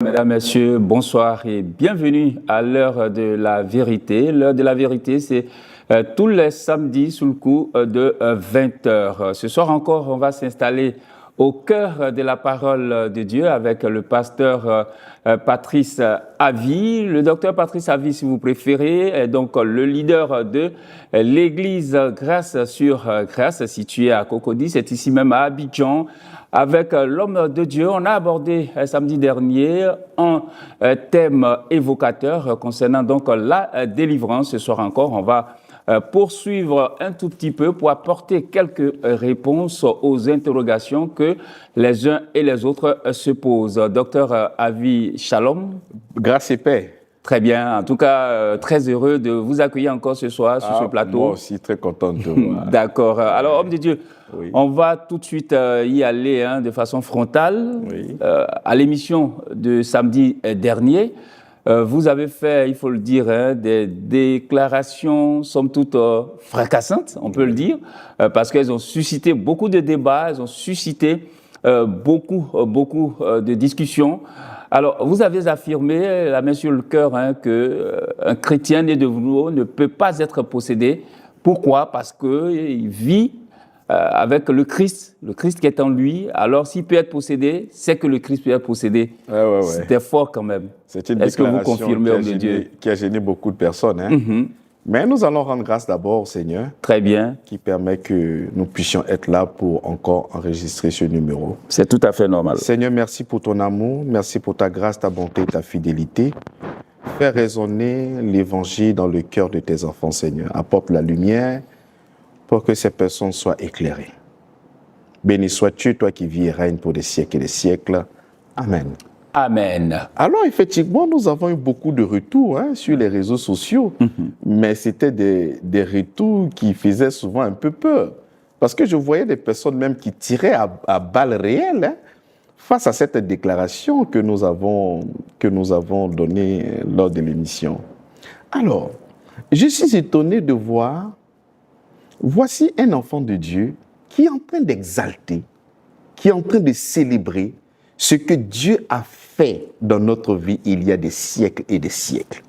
Mesdames, Messieurs, bonsoir et bienvenue à l'heure de la vérité. L'heure de la vérité, c'est tous les samedis sous le coup de 20 heures. Ce soir encore, on va s'installer au cœur de la parole de Dieu avec le pasteur Patrice Avi. Le docteur Patrice Avi, si vous préférez, est donc le leader de l'église Grâce sur Grâce, située à Cocody. C'est ici même à Abidjan. Avec l'homme de Dieu, on a abordé samedi dernier un thème évocateur concernant donc la délivrance. Ce soir encore, on va poursuivre un tout petit peu pour apporter quelques réponses aux interrogations que les uns et les autres se posent. Docteur Avi, shalom. Grâce et paix. Très bien. En tout cas, très heureux de vous accueillir encore ce soir sur ce plateau. Moi aussi, très content de vous. D'accord. Alors, homme de Dieu, oui. On va tout de suite y aller de façon frontale. Oui. À l'émission de samedi dernier, vous avez fait, il faut le dire, des déclarations, somme toute, fracassantes, on peut le dire, parce qu'elles ont suscité beaucoup de débats, elles ont suscité beaucoup de discussions. Alors, vous avez affirmé, la main sur le cœur, qu'un chrétien né de nouveau ne peut pas être possédé. Pourquoi? Parce qu'il vit avec le Christ qui est en lui. Alors, s'il peut être possédé, c'est que le Christ peut être possédé. Ouais. C'était fort quand même. C'est une Est-ce que vous déclaration confirmez, homme de Dieu? Qui a gêné beaucoup de personnes. Mais nous allons rendre grâce d'abord au Seigneur. Très bien. Qui permet que nous puissions être là pour encore enregistrer ce numéro. C'est tout à fait normal. Seigneur, merci pour ton amour, merci pour ta grâce, ta bonté, ta fidélité. Fais résonner l'évangile dans le cœur de tes enfants, Seigneur. Apporte la lumière pour que ces personnes soient éclairées. Béni sois-tu, toi qui vis et règnes pour des siècles et des siècles. Amen. Amen. Alors, effectivement, nous avons eu beaucoup de retours sur les réseaux sociaux, mais c'était des retours qui faisaient souvent un peu peur. Parce que je voyais des personnes même qui tiraient à balles réelles face à cette déclaration que nous avons donnée lors de l'émission. Alors, je suis étonné de voir, voici un enfant de Dieu qui est en train d'exalter, qui est en train de célébrer ce que Dieu a fait dans notre vie il y a des siècles et des siècles.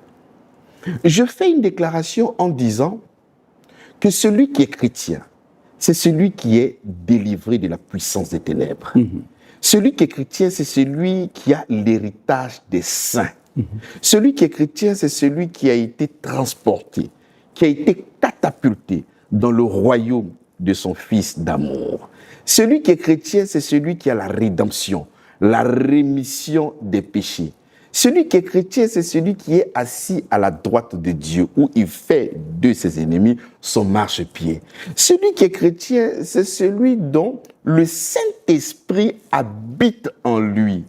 Je fais une déclaration en disant que celui qui est chrétien, c'est celui qui est délivré de la puissance des ténèbres. Celui qui est chrétien, c'est celui qui a l'héritage des saints. Celui qui est chrétien, c'est celui qui a été transporté, qui a été catapulté dans le royaume de son Fils d'amour. Celui qui est chrétien, c'est celui qui a la rédemption, la rémission des péchés. Celui qui est chrétien, c'est celui qui est assis à la droite de Dieu, où il fait de ses ennemis son marchepied. Celui qui est chrétien, c'est celui dont le Saint-Esprit habite en lui.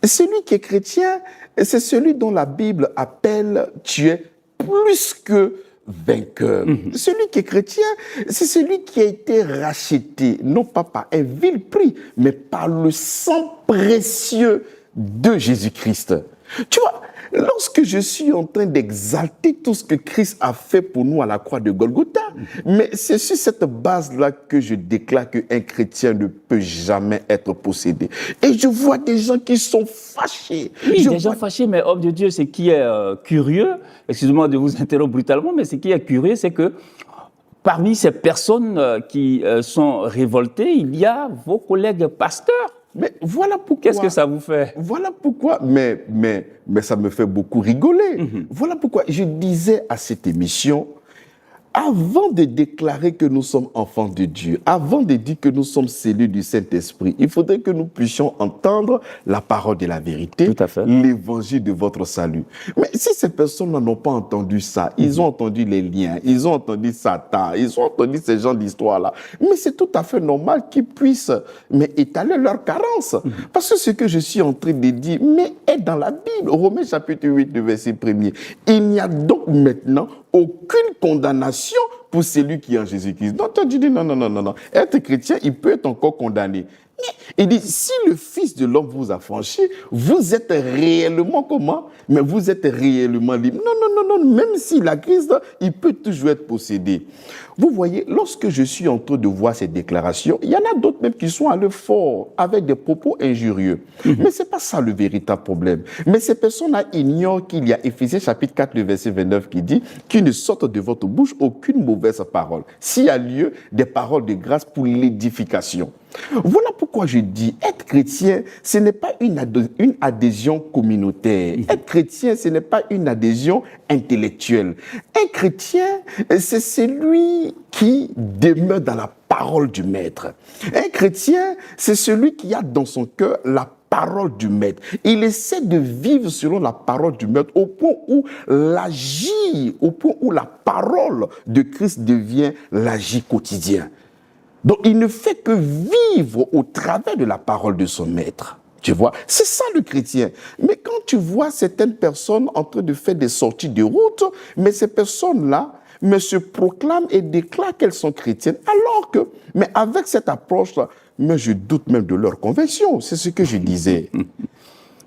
Celui qui est chrétien, c'est celui dont la Bible appelle « tu es plus que vainqueur ». Celui qui est chrétien, c'est celui qui a été racheté, non pas par un vil prix, mais par le sang précieux de Jésus-Christ. Tu vois, lorsque je suis en train d'exalter tout ce que Christ a fait pour nous à la croix de Golgotha, mais c'est sur cette base-là que je déclare qu'un chrétien ne peut jamais être possédé. Et je vois des gens qui sont fâchés. Oui, des gens fâchés, mais homme de Dieu, ce qui est curieux, excusez-moi de vous interrompre brutalement, mais ce qui est curieux, c'est que parmi ces personnes qui sont révoltées, il y a vos collègues pasteurs. Mais voilà pourquoi. Qu'est-ce que ça vous fait? Voilà pourquoi. Mais ça me fait beaucoup rigoler. Voilà pourquoi je disais à cette émission, avant de déclarer que nous sommes enfants de Dieu, avant de dire que nous sommes scellés du Saint-Esprit, il faudrait que nous puissions entendre la parole de la vérité, l'évangile de votre salut. Mais si ces personnes n'ont pas entendu ça, ils ont entendu les liens, ils ont entendu Satan, ils ont entendu ces genres d'histoires-là. Mais c'est tout à fait normal qu'ils puissent étaler leur carence. Parce que ce que je suis en train de dire, est dans la Bible. Romains chapitre 8, le verset 1er. Il n'y a donc maintenant aucune condamnation pour celui qui est en Jésus-Christ. Donc, tu dis non. Être chrétien, il peut être encore condamné. Il dit, si le Fils de l'homme vous a franchi, vous êtes réellement comment? Mais vous êtes réellement libre. Non, non, non, non, même si la Christ, il peut toujours être possédé. Vous voyez, lorsque je suis en train de voir ces déclarations, il y en a d'autres même qui sont allés fort avec des propos injurieux. Mais ce n'est pas ça le véritable problème. Mais ces personnes-là ignorent qu'il y a Éphésiens chapitre 4, le verset 29 qui dit qu'il ne sorte de votre bouche aucune mauvaise parole. S'il y a lieu, des paroles de grâce pour l'édification. Voilà pourquoi je dis, être chrétien, ce n'est pas une adhésion communautaire. Être chrétien, ce n'est pas une adhésion intellectuelle. Un chrétien, c'est celui qui demeure dans la parole du Maître. Un chrétien, c'est celui qui a dans son cœur la parole du Maître. Il essaie de vivre selon la parole du Maître au point où l'agir, au point où la parole de Christ devient l'agir quotidien. Donc, il ne fait que vivre au travers de la parole de son Maître. Tu vois, c'est ça le chrétien. Mais quand tu vois certaines personnes en train de faire des sorties de route, mais ces personnes-là se proclament et déclarent qu'elles sont chrétiennes, alors que, mais avec cette approche-là, mais je doute même de leur conversion. C'est ce que je disais.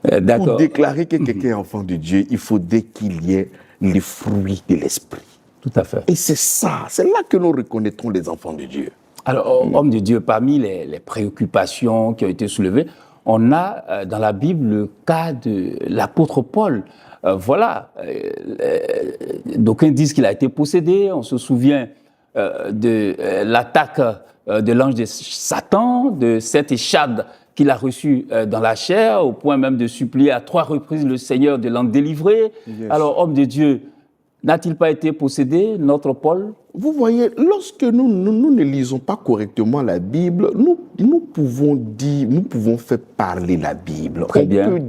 Pour déclarer que quelqu'un est enfant de Dieu, il faudrait qu'il y ait les fruits de l'esprit. Tout à fait. Et c'est ça, c'est là que nous reconnaîtrons les enfants de Dieu. Alors, homme de Dieu, parmi les préoccupations qui ont été soulevées, on a dans la Bible le cas de l'apôtre Paul. D'aucuns disent qu'il a été possédé. On se souvient de l'attaque de l'ange de Satan, de cette échade qu'il a reçue dans la chair, au point même de supplier à 3 reprises le Seigneur de l'en délivrer. Yes. Alors, homme de Dieu, n'a-t-il pas été possédé, notre Paul? Vous voyez, lorsque nous ne lisons pas correctement la Bible, nous pouvons faire parler la Bible. Très bien.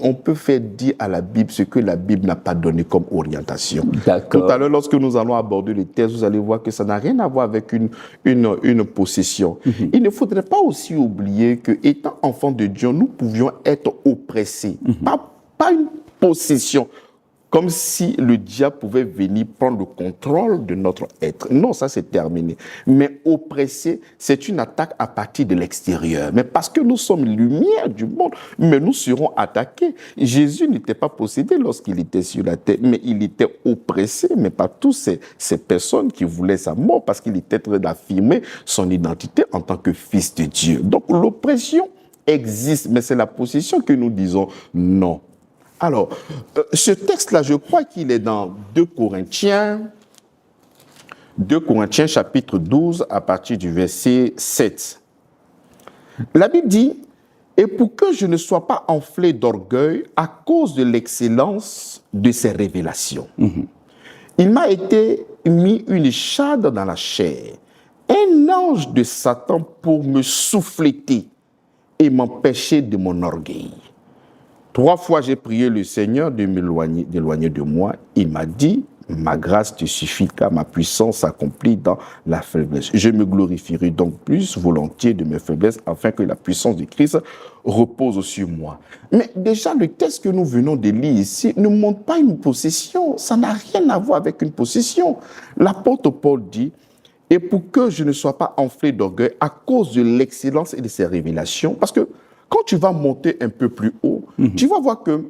On peut faire dire à la Bible ce que la Bible n'a pas donné comme orientation. D'accord. Tout à l'heure, lorsque nous allons aborder les textes, vous allez voir que ça n'a rien à voir avec une possession. Il ne faudrait pas aussi oublier que, étant enfants de Dieu, nous pouvions être oppressés. Pas une possession. Comme si le diable pouvait venir prendre le contrôle de notre être. Non, ça c'est terminé. Mais oppresser, c'est une attaque à partir de l'extérieur. Mais parce que nous sommes lumière du monde, mais nous serons attaqués. Jésus n'était pas possédé lorsqu'il était sur la terre, mais il était oppressé, mais par toutes ces personnes qui voulaient sa mort, parce qu'il était en train d'affirmer son identité en tant que fils de Dieu. Donc l'oppression existe, mais c'est la possession que nous disons non. Alors, ce texte-là, je crois qu'il est dans 2 Corinthiens chapitre 12, à partir du verset 7. La Bible dit, « Et pour que je ne sois pas enflé d'orgueil à cause de l'excellence de ces révélations, il m'a été mis une échade dans la chair, un ange de Satan pour me souffléter et m'empêcher de mon orgueil. 3 fois, j'ai prié le Seigneur d'éloigner de moi. Il m'a dit, ma grâce te suffit car ma puissance s'accomplit dans la faiblesse. Je me glorifierai donc plus volontiers de mes faiblesses afin que la puissance de Christ repose sur moi. » Mais déjà, le texte que nous venons de lire ici ne montre pas une possession. Ça n'a rien à voir avec une possession. L'apôtre Paul dit, « Et pour que je ne sois pas enflé d'orgueil à cause de l'excellence et de ses révélations, parce que quand tu vas monter un peu plus haut, tu vas voir que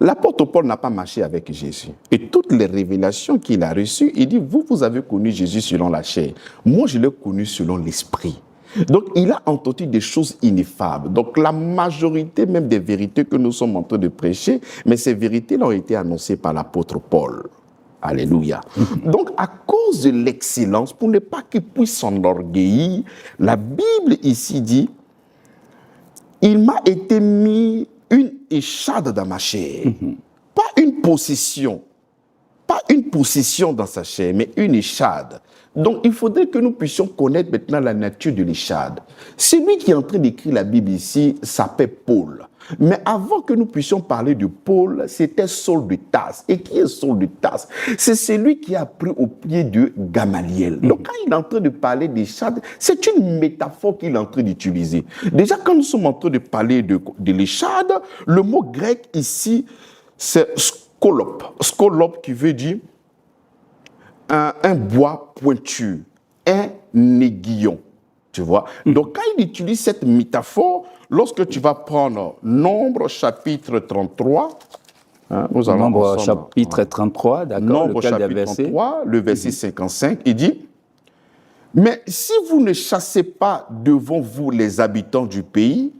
l'apôtre Paul n'a pas marché avec Jésus. Et toutes les révélations qu'il a reçues, il dit, vous avez connu Jésus selon la chair. Moi, je l'ai connu selon l'esprit. Donc, il a entendu des choses ineffables. Donc, la majorité même des vérités que nous sommes en train de prêcher, mais ces vérités-là ont été annoncées par l'apôtre Paul. Alléluia. Donc, à cause de l'excellence, pour ne pas qu'il puisse s'enorgueillir, la Bible ici dit, il m'a été mis une échade dans ma chair. Pas une possession. Pas une possession dans sa chair, mais une échade. Donc, il faudrait que nous puissions connaître maintenant la nature de l'échade. Celui qui est en train d'écrire la Bible ici s'appelle Paul. Mais avant que nous puissions parler de Paul, c'était Saul de Tarse. Et qui est Saul de Tarse? C'est celui qui a appris au pied de Gamaliel. Donc quand il est en train de parler d'échade, c'est une métaphore qu'il est en train d'utiliser. Déjà, quand nous sommes en train de parler de l'échade, le mot grec ici, c'est skolope. Skolope qui veut dire un bois pointu, un aiguillon. Tu vois? Donc, quand il utilise cette métaphore, lorsque tu vas prendre Nombre chapitre 33, nous allons Nombre chapitre 33, d'accord, Nombre chapitre 33, le verset 55, il dit « Mais si vous ne chassez pas devant vous les habitants du pays,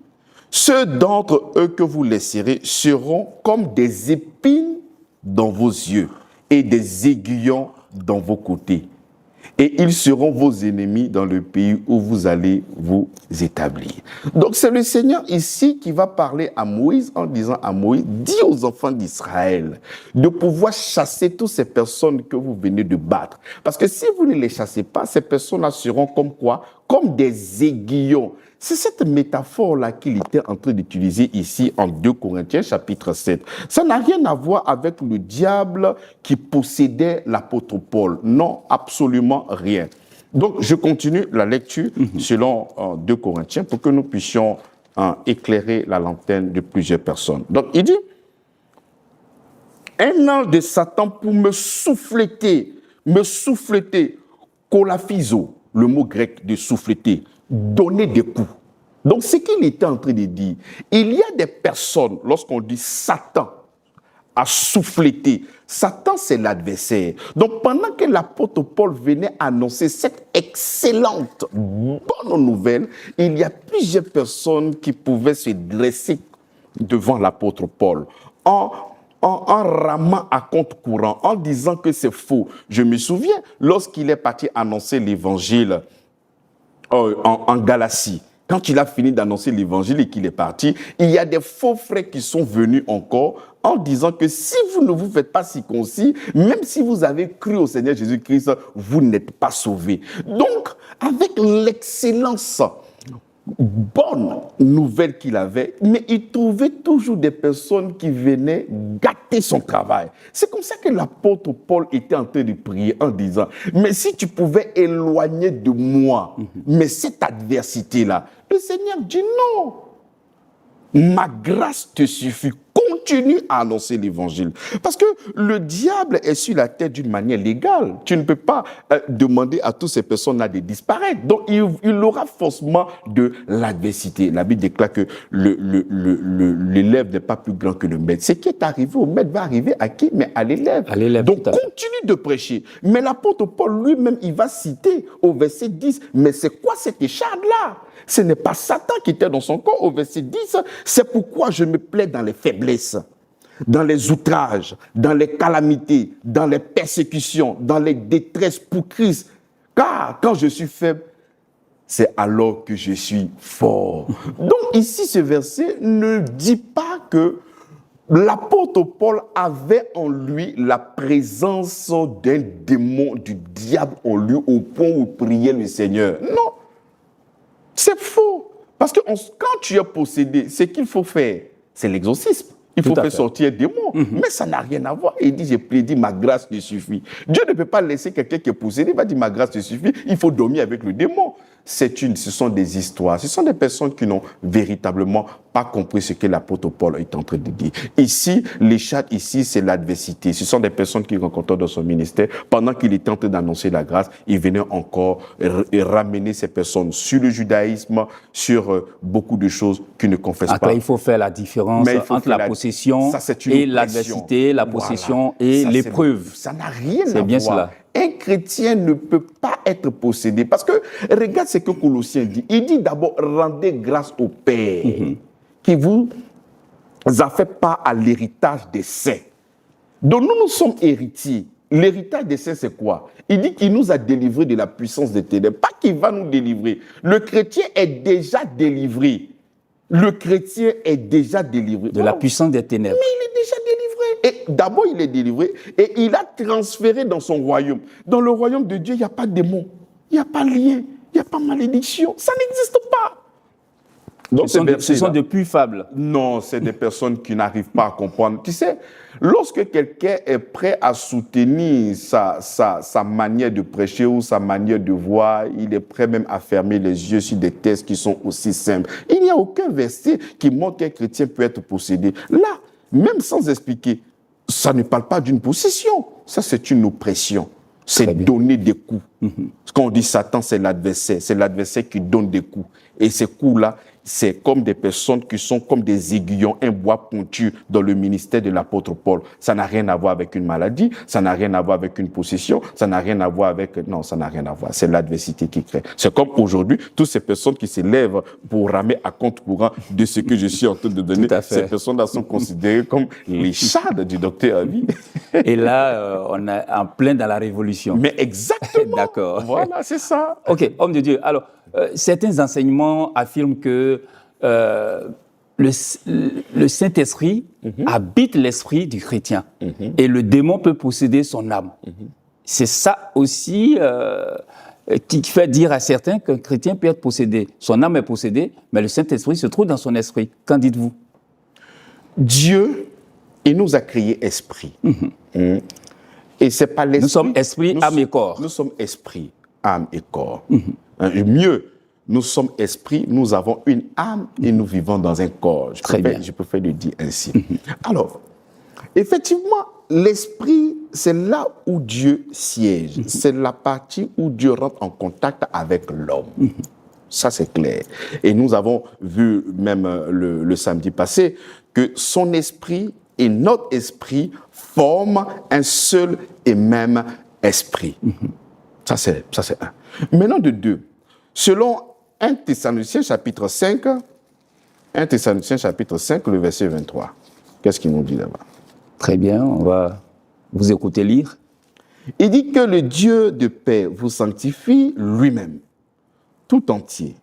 ceux d'entre eux que vous laisserez seront comme des épines dans vos yeux et des aiguillons dans vos côtés. Et ils seront vos ennemis dans le pays où vous allez vous établir. » Donc c'est le Seigneur ici qui va parler à Moïse en disant à Moïse, dis aux enfants d'Israël de pouvoir chasser toutes ces personnes que vous venez de battre. Parce que si vous ne les chassez pas, ces personnes-là seront comme quoi? Comme des aiguillons. C'est cette métaphore-là qu'il était en train d'utiliser ici en 2 Corinthiens chapitre 7. Ça n'a rien à voir avec le diable qui possédait l'apôtre Paul. Non, absolument rien. Donc, je continue la lecture selon 2 Corinthiens pour que nous puissions éclairer la lanterne de plusieurs personnes. Donc, il dit, un ange de Satan pour me souffleter, kolaphizo, le mot grec de souffleter, donner des coups. Donc, ce qu'il était en train de dire, il y a des personnes, lorsqu'on dit Satan a souffleté, Satan c'est l'adversaire. Donc, pendant que l'apôtre Paul venait annoncer cette excellente bonne nouvelle, il y a plusieurs personnes qui pouvaient se dresser devant l'apôtre Paul en ramant à compte courant, en disant que c'est faux. Je me souviens, lorsqu'il est parti annoncer l'évangile en Galatie, quand il a fini d'annoncer l'évangile et qu'il est parti, il y a des faux frères qui sont venus encore en disant que si vous ne vous faites pas circoncis, même si vous avez cru au Seigneur Jésus-Christ, vous n'êtes pas sauvés. Donc, avec l'excellence bonne nouvelle qu'il avait, mais il trouvait toujours des personnes qui venaient gâter son travail. C'est comme ça que l'apôtre Paul était en train de prier en disant, mais si tu pouvais éloigner de moi, mais cette adversité-là, le Seigneur dit non. Ma grâce te suffit. Continue à annoncer l'évangile. Parce que le diable est sur la terre d'une manière légale. Tu ne peux pas demander à toutes ces personnes-là de disparaître. Donc, il aura forcément de l'adversité. La Bible déclare que l'élève n'est pas plus grand que le maître. Ce qui est arrivé au maître va arriver à qui? Mais à l'élève. Donc, continue de prêcher. Mais l'apôtre Paul lui-même, il va citer au verset 10, mais c'est quoi cette écharde-là? Ce n'est pas Satan qui était dans son corps. Au verset 10, c'est pourquoi je me plais dans les faiblesses, dans les outrages, dans les calamités, dans les persécutions, dans les détresses pour Christ. Car quand je suis faible, c'est alors que je suis fort. Donc ici, ce verset ne dit pas que l'apôtre Paul avait en lui la présence d'un démon, du diable en lui, au point où il priait le Seigneur. Non. C'est faux. Parce que quand tu es possédé, ce qu'il faut faire, c'est l'exorcisme. Il faut faire sortir un démon. Mais ça n'a rien à voir. Il dit, j'ai prédit, ma grâce te suffit. Dieu ne peut pas laisser quelqu'un qui est possédé, il va dire, ma grâce te suffit. Il faut dormir avec le démon. Ce sont des histoires. Ce sont des personnes qui n'ont véritablement pas compris ce que l'apôtre Paul est en train de dire. Ici, l'écharde, ici, c'est l'adversité. Ce sont des personnes qu'il rencontrait dans son ministère. Pendant qu'il était en train d'annoncer la grâce, il venait encore ramener ces personnes sur le judaïsme, sur beaucoup de choses qu'ils ne confessent pas. Il faut faire la différence entre la possession et l'adversité, la possession et l'épreuve. Ça n'a rien à voir. C'est bien cela. Un chrétien ne peut pas être possédé. Parce que, regarde ce que Colossiens dit. Il dit d'abord, rendez grâce au Père qui vous a fait part à l'héritage des saints. Donc nous sommes héritiers. L'héritage des saints, c'est quoi? Il dit qu'il nous a délivrés de la puissance des ténèbres. Pas qu'il va nous délivrer. Le chrétien est déjà délivré. Le chrétien est déjà délivré. De la puissance des ténèbres. Mais il est déjà délivré. Et d'abord, il est délivré et il a transféré dans son royaume. Dans le royaume de Dieu, il n'y a pas de démon, il n'y a pas de lien, il n'y a pas de malédiction. Ça n'existe pas. Donc, ce sont des plus fables. Non, c'est des personnes qui n'arrivent pas à comprendre. Tu sais, lorsque quelqu'un est prêt à soutenir sa manière de prêcher ou sa manière de voir, il est prêt même à fermer les yeux sur des textes qui sont aussi simples. Il n'y a aucun verset qui montre qu'un chrétien peut être possédé. Là, même sans expliquer, ça ne parle pas d'une possession. Ça, c'est une oppression. c'est donner des coups. Quand on dit Satan, c'est l'adversaire qui donne des coups. Et ces coups-là, c'est comme des personnes qui sont comme des aiguillons, un bois pointu dans le ministère de l'apôtre Paul. Ça n'a rien à voir avec une maladie, ça n'a rien à voir avec une possession, ça n'a rien à voir avec... Non, ça n'a rien à voir. C'est l'adversité qui crée. C'est comme aujourd'hui, toutes ces personnes qui s'élèvent pour ramer à compte courant de ce que je suis en train de donner, ces personnes-là sont considérées comme les chades du docteur Avi. Et là, on est en plein dans la révolution. Mais exactement. D'accord. Voilà, c'est ça. OK, homme de Dieu. Alors, certains enseignements affirment que le Saint-Esprit habite l'esprit du chrétien et le démon peut posséder son âme. C'est ça aussi qui fait dire à certains qu'un chrétien peut être possédé. Son âme est possédée, mais le Saint-Esprit se trouve dans son esprit. Qu'en dites-vous? Dieu, il nous a créé esprit. Et c'est pas l'esprit. Nous sommes esprit, âme et corps. Nous sommes esprit, âme et corps. Mieux, nous sommes esprit, nous avons une âme et nous vivons dans un corps. Je préfère le dire ainsi. Alors, effectivement, l'esprit, c'est là où Dieu siège. C'est la partie où Dieu rentre en contact avec l'homme. Ça, c'est clair. Et nous avons vu même le samedi passé que son esprit et notre esprit forment un seul et même esprit. Ça, c'est un. Maintenant, de deux. Selon 1 Thessaloniciens chapitre 5, 1 Thessaloniciens chapitre 5, le verset 23. Qu'est-ce qu'il nous dit là-bas? Très bien, on va vous écouter lire. Il dit que le Dieu de paix vous sanctifie lui-même, tout entier,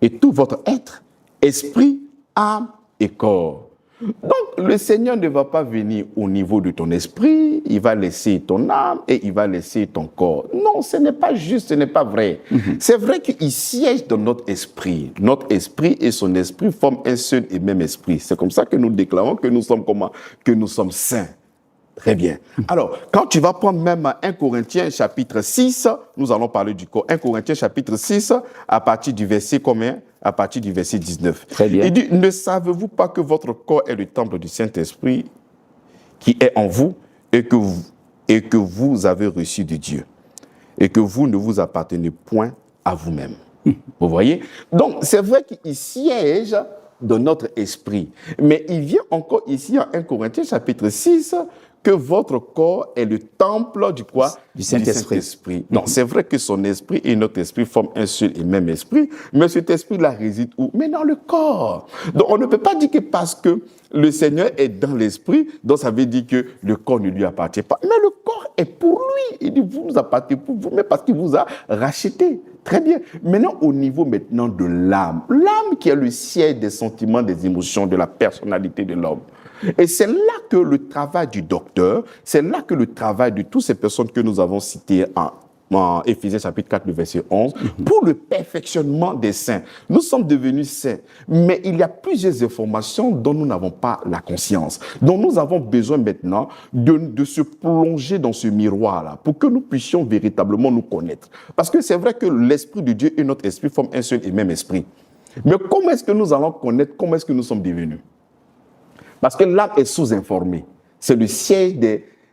et tout votre être, esprit, âme et corps. Donc, le Seigneur ne va pas venir au niveau de ton esprit, il va laisser ton âme et il va laisser ton corps. Non, ce n'est pas juste, ce n'est pas vrai. C'est vrai qu'il siège dans notre esprit. Notre esprit et son esprit forment un seul et même esprit. C'est comme ça que nous déclarons que nous sommes comment? Que nous sommes saints. Très bien. Alors, quand tu vas prendre même 1 Corinthiens chapitre 6, nous allons parler du corps. 1 Corinthiens chapitre 6, à partir du verset combien? À partir du verset 19. Très bien. Il dit, ne savez-vous pas que votre corps est le temple du Saint-Esprit qui est en vous et que vous avez reçu de Dieu et que vous ne vous appartenez point à vous-même. Vous voyez? Donc, c'est vrai qu'il siège dans notre esprit. Mais il vient encore ici en 1 Corinthiens chapitre 6 que votre corps est le temple du quoi? Du Saint-Esprit. Donc, c'est vrai que son esprit et notre esprit forment un seul et même esprit, mais cet esprit-là réside où? Mais dans le corps. Donc, on ne peut pas dire que parce que le Seigneur est dans l'esprit, donc ça veut dire que le corps ne lui appartient pas. Mais le corps est pour lui. Il dit, vous nous appartenez pour vous, mais parce qu'il vous a racheté. Très bien. Maintenant, au niveau maintenant de l'âme. L'âme qui est le siège des sentiments, des émotions, de la personnalité de l'homme. Et c'est là que le travail du docteur, c'est là que le travail de toutes ces personnes que nous avons citées en Éphésiens chapitre 4, le verset 11, pour le perfectionnement des saints. Nous sommes devenus saints, mais il y a plusieurs informations dont nous n'avons pas la conscience, dont nous avons besoin maintenant de se plonger dans ce miroir-là, pour que nous puissions véritablement nous connaître. Parce que c'est vrai que l'Esprit de Dieu et notre esprit forment un seul et même esprit. Mais comment est-ce que nous allons connaître, comment est-ce que nous sommes devenus? Parce que l'âme est sous-informée. C'est le siège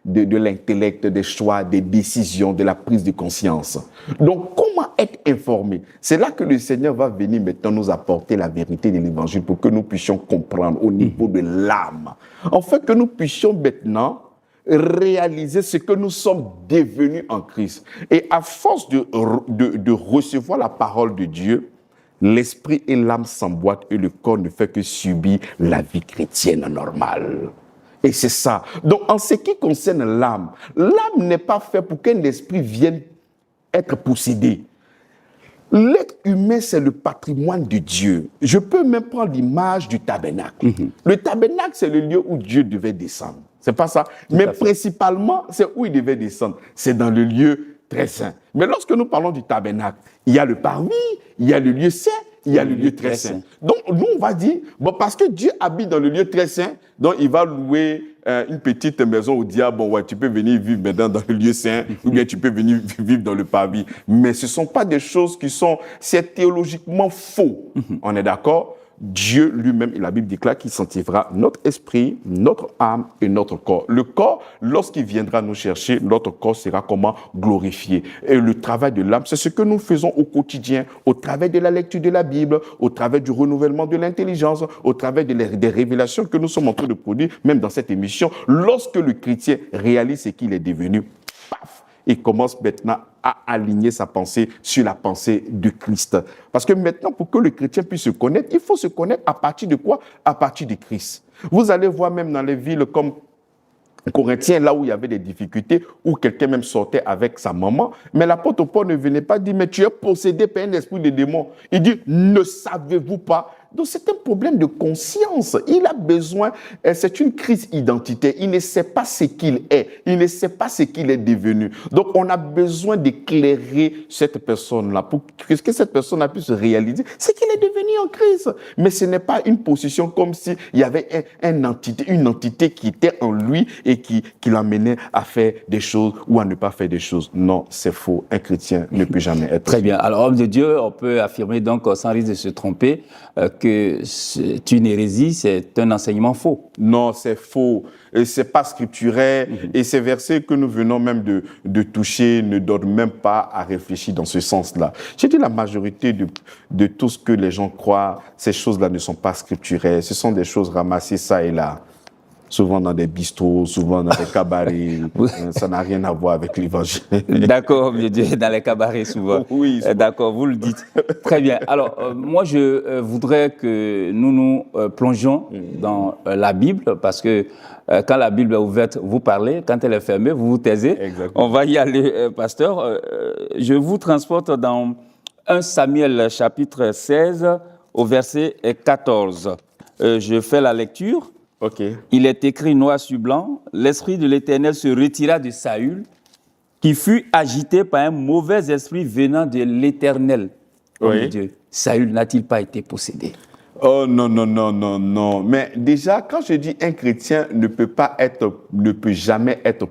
de l'intellect, des choix, des décisions, de la prise de conscience. Donc, comment être informé? C'est là que le Seigneur va venir maintenant nous apporter la vérité de l'Évangile pour que nous puissions comprendre au niveau de l'âme. En fait, que nous puissions maintenant réaliser ce que nous sommes devenus en Christ. Et à force de recevoir la parole de Dieu, l'esprit et l'âme s'emboîtent et le corps ne fait que subir la vie chrétienne normale. Et c'est ça. Donc, en ce qui concerne l'âme, l'âme n'est pas faite pour qu'un esprit vienne être possédé. L'être humain, c'est le patrimoine de Dieu. Je peux même prendre l'image du tabernacle. Le tabernacle, c'est le lieu où Dieu devait descendre. C'est pas ça. Mais principalement, c'est où il devait descendre. C'est dans le lieu très saint. Mais lorsque nous parlons du tabernacle, il y a le parvis, il y a le lieu saint, il y a le lieu très saint. Donc, nous, on va dire, bon, parce que Dieu habite dans le lieu très saint, donc il va louer une petite maison au diable. Bon, ouais, tu peux venir vivre maintenant dans le lieu saint, ou bien tu peux venir vivre dans le parvis. Mais ce ne sont pas des choses qui sont, c'est théologiquement faux. On est d'accord? Dieu lui-même, et la Bible déclare qu'il sanctifiera notre esprit, notre âme et notre corps. Le corps, lorsqu'il viendra nous chercher, notre corps sera comment glorifié. Et le travail de l'âme, c'est ce que nous faisons au quotidien, au travers de la lecture de la Bible, au travers du renouvellement de l'intelligence, au travers des révélations que nous sommes en train de produire, même dans cette émission. Lorsque le chrétien réalise ce qu'il est devenu, paf, il commence maintenant à aligner sa pensée sur la pensée de Christ. Parce que maintenant, pour que le chrétien puisse se connaître, il faut se connaître à partir de quoi? À partir de Christ. Vous allez voir même dans les villes comme Corinthiens, là où il y avait des difficultés, où quelqu'un même sortait avec sa maman, mais l'apôtre Paul ne venait pas dire, mais tu es possédé par un esprit de démon. Il dit, ne savez-vous pas? Donc c'est un problème de conscience. Il a besoin, c'est une crise identitaire. Il ne sait pas ce qu'il est. Il ne sait pas ce qu'il est devenu. Donc on a besoin d'éclairer cette personne-là pour que cette personne puisse réaliser ce qu'il est devenu en Christ. Mais ce n'est pas une position comme s'il y avait une entité qui était en lui et qui l'amenait à faire des choses ou à ne pas faire des choses. Non, c'est faux. Un chrétien ne peut jamais être. Très bien. Alors, homme de Dieu, on peut affirmer donc, sans risque de se tromper, que c'est une hérésie, c'est un enseignement faux. Non, c'est faux. Et c'est pas scripturaire. Et ces versets que nous venons même de toucher ne donnent même pas à réfléchir dans ce sens-là. J'ai dit la majorité de tout ce que les gens croient, ces choses-là ne sont pas scripturaires. Ce sont des choses ramassées ça et là. Souvent dans des bistrots, souvent dans des cabarets. Ça n'a rien à voir avec l'évangile. D'accord, dans les cabarets souvent. Oui. D'accord, vous le dites. Très bien. Alors, moi, je voudrais que nous plongions dans la Bible, parce que quand la Bible est ouverte, vous parlez. Quand elle est fermée, vous vous taisez. Exactement. On va y aller, pasteur. Je vous transporte dans 1 Samuel chapitre 16 au verset 14. Je fais la lecture. Ok. Il est écrit noir sur blanc, l'esprit de l'Éternel se retira de Saül, qui fut agité par un mauvais esprit venant de l'Éternel. Oui. Oh Dieu, Saül n'a-t-il pas été possédé? Oh non, non, non, non, non. Mais déjà, quand je dis un chrétien ne peut jamais être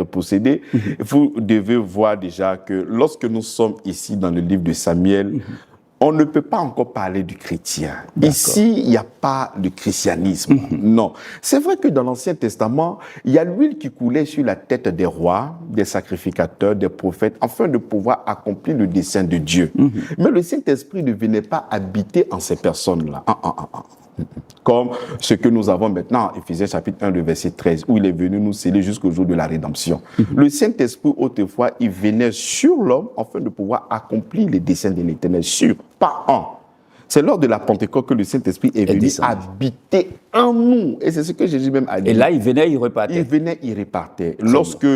possédé, vous devez voir déjà que lorsque nous sommes ici dans le livre de Samuel, on ne peut pas encore parler du chrétien. Ici, il n'y a pas de christianisme. Non. C'est vrai que dans l'Ancien Testament, il y a l'huile qui coulait sur la tête des rois, des sacrificateurs, des prophètes, afin de pouvoir accomplir le dessein de Dieu. Mais le Saint-Esprit ne venait pas habiter en ces personnes-là. Comme ce que nous avons maintenant, Éphésiens chapitre 1, le verset 13, où il est venu nous sceller jusqu'au jour de la rédemption. Le Saint-Esprit, autrefois, il venait sur l'homme afin de pouvoir accomplir les desseins de l'Éternel, pas en. C'est lors de la Pentecôte que le Saint-Esprit est venu habiter en nous. Et c'est ce que Jésus même a dit. Et là, il venait, il repartait. Il venait, il repartait. Lorsque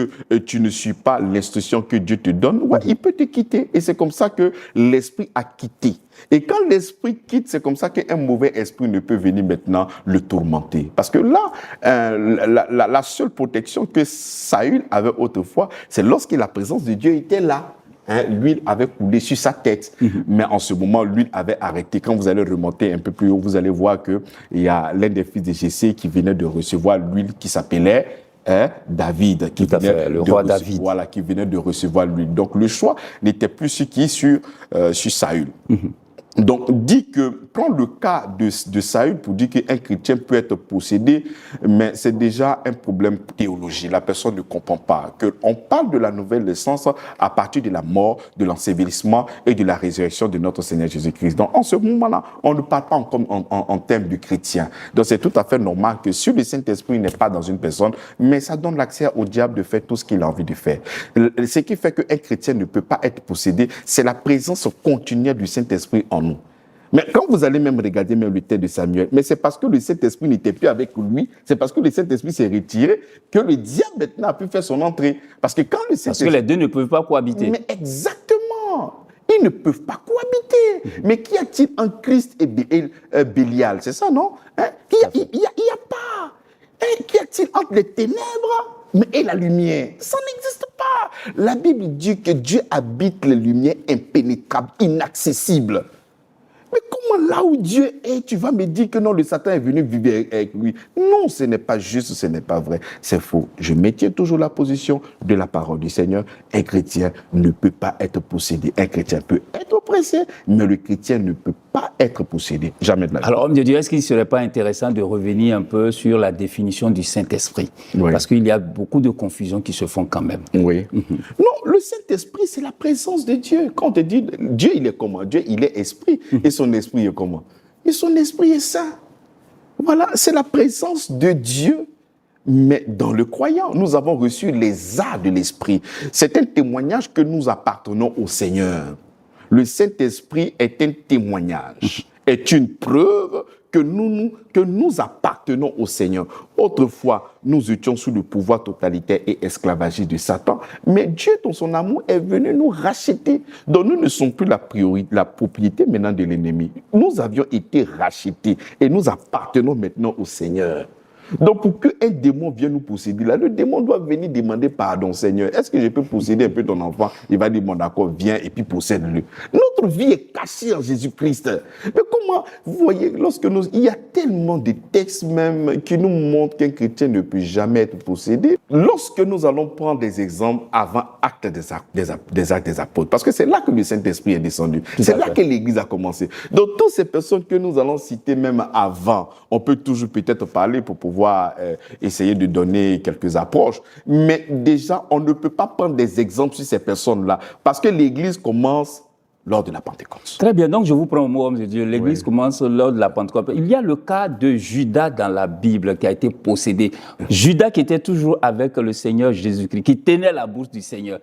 tu ne suis pas l'instruction que Dieu te donne, il peut te quitter. Et c'est comme ça que l'Esprit a quitté. Et quand l'Esprit quitte, c'est comme ça qu'un mauvais esprit ne peut venir maintenant le tourmenter. Parce que là, la seule protection que Saül avait autrefois, c'est lorsque la présence de Dieu était là. L'huile avait coulé sur sa tête, mais en ce moment, l'huile avait arrêté. Quand vous allez remonter un peu plus haut, vous allez voir qu'il y a l'un des fils de Jessé qui venait de recevoir l'huile qui s'appelait David, le roi David. Voilà, qui venait de recevoir l'huile. Donc le choix n'était plus sur Saül. Donc, dit que, prends le cas de Saül pour dire qu'un chrétien peut être possédé, mais c'est déjà un problème théologique. La personne ne comprend pas qu'on parle de la nouvelle naissance à partir de la mort, de l'ensevelissement et de la résurrection de notre Seigneur Jésus-Christ. Donc, en ce moment-là, on ne parle pas en termes de chrétien. Donc, c'est tout à fait normal que si le Saint-Esprit n'est pas dans une personne, mais ça donne l'accès au diable de faire tout ce qu'il a envie de faire. Ce qui fait qu'un chrétien ne peut pas être possédé, c'est la présence continuelle du Saint-Esprit en nous. Mais quand vous allez même regarder même le texte de Samuel, mais c'est parce que le Saint-Esprit n'était plus avec lui, c'est parce que le Saint-Esprit s'est retiré que le diable maintenant a pu faire son entrée. Parce que quand le Saint-Esprit... Parce que les deux ne peuvent pas cohabiter. Mais exactement. Ils ne peuvent pas cohabiter. Mais qu'y a-t-il en Christ et Bélial? C'est ça, non? Il n'y a pas. Qu'y a-t-il entre les ténèbres et la lumière? Ça n'existe pas. La Bible dit que Dieu habite les lumières impénétrables, inaccessibles. Mais comment là où Dieu est, tu vas me dire que non, le Satan est venu vivre avec lui? Non, ce n'est pas juste, ce n'est pas vrai. C'est faux. Je maintiens toujours la position de la parole du Seigneur. Un chrétien ne peut pas être possédé. Un chrétien peut être oppressé, mais le chrétien ne peut pas pas être possédé, jamais de la vie. Alors, homme de Dieu, est-ce qu'il ne serait pas intéressant de revenir un peu sur la définition du Saint-Esprit? Oui. Parce qu'il y a beaucoup de confusions qui se font quand même. Oui. Non, le Saint-Esprit, c'est la présence de Dieu. Quand on te dit, Dieu, il est comment? Dieu, il est esprit. Et son esprit est comment? Et son esprit est saint. Voilà, c'est la présence de Dieu. Mais dans le croyant, nous avons reçu les arts de l'Esprit. C'est un témoignage que nous appartenons au Seigneur. Le Saint-Esprit est un témoignage, est une preuve que nous appartenons au Seigneur. Autrefois, nous étions sous le pouvoir totalitaire et esclavagiste de Satan, mais Dieu, dans son amour, est venu nous racheter. Donc nous ne sommes plus la propriété maintenant de l'ennemi. Nous avions été rachetés et nous appartenons maintenant au Seigneur. Donc, pour qu'un démon vienne nous posséder, là, le démon doit venir demander pardon, Seigneur. Est-ce que je peux posséder un peu ton enfant? Il va dire, bon, d'accord, viens et puis possède-le. Notre vie est cachée en Jésus-Christ. Mais comment, vous voyez, il y a tellement de textes même qui nous montrent qu'un chrétien ne peut jamais être possédé. Lorsque nous allons prendre des exemples avant Actes des Actes des Apôtres, parce que c'est là que le Saint-Esprit est descendu. C'est là que l'Église a commencé. Donc, toutes ces personnes que nous allons citer même avant, on peut toujours peut-être parler pour pouvoir essayer de donner quelques approches. Mais déjà, on ne peut pas prendre des exemples sur ces personnes-là parce que l'Église commence lors de la Pentecôte. Très bien, donc je vous prends au mot, homme de Dieu. L'Église commence lors de la Pentecôte. Il y a le cas de Judas dans la Bible qui a été possédé. Judas qui était toujours avec le Seigneur Jésus-Christ, qui tenait la bourse du Seigneur.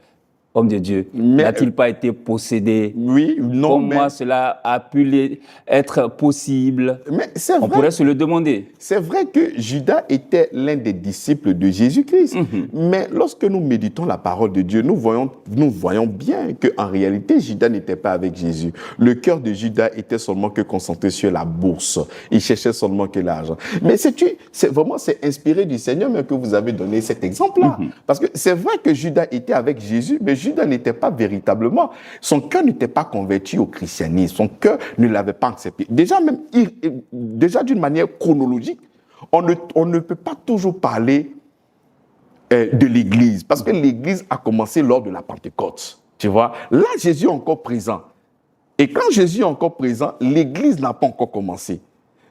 Homme de Dieu, n'a-t-il pas été possédé? Oui, non, Comment cela a pu être possible? Mais c'est vrai. On pourrait se le demander. C'est vrai que Judas était l'un des disciples de Jésus-Christ. Mais lorsque nous méditons la parole de Dieu, nous voyons bien qu'en réalité, Judas n'était pas avec Jésus. Le cœur de Judas était seulement que concentré sur la bourse. Il cherchait seulement que l'argent. Mais c'est inspiré du Seigneur même que vous avez donné cet exemple-là. Parce que c'est vrai que Judas était avec Jésus, mais Judas n'était pas véritablement, son cœur n'était pas converti au christianisme, son cœur ne l'avait pas accepté. Déjà d'une manière chronologique, on ne peut pas toujours parler de l'Église, parce que l'Église a commencé lors de la Pentecôte. Tu vois, là Jésus est encore présent. Et quand Jésus est encore présent, l'Église n'a pas encore commencé.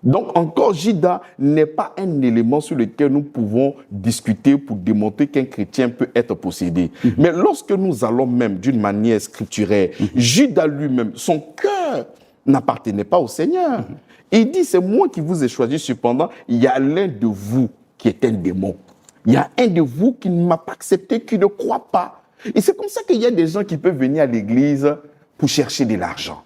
Donc encore, Judas n'est pas un élément sur lequel nous pouvons discuter pour démontrer qu'un chrétien peut être possédé. Mais lorsque nous allons même d'une manière scripturaire, Judas lui-même, son cœur n'appartenait pas au Seigneur. Il dit, c'est moi qui vous ai choisi, cependant, il y a l'un de vous qui est un démon. Il y a un de vous qui ne m'a pas accepté, qui ne croit pas. Et c'est comme ça qu'il y a des gens qui peuvent venir à l'église pour chercher de l'argent.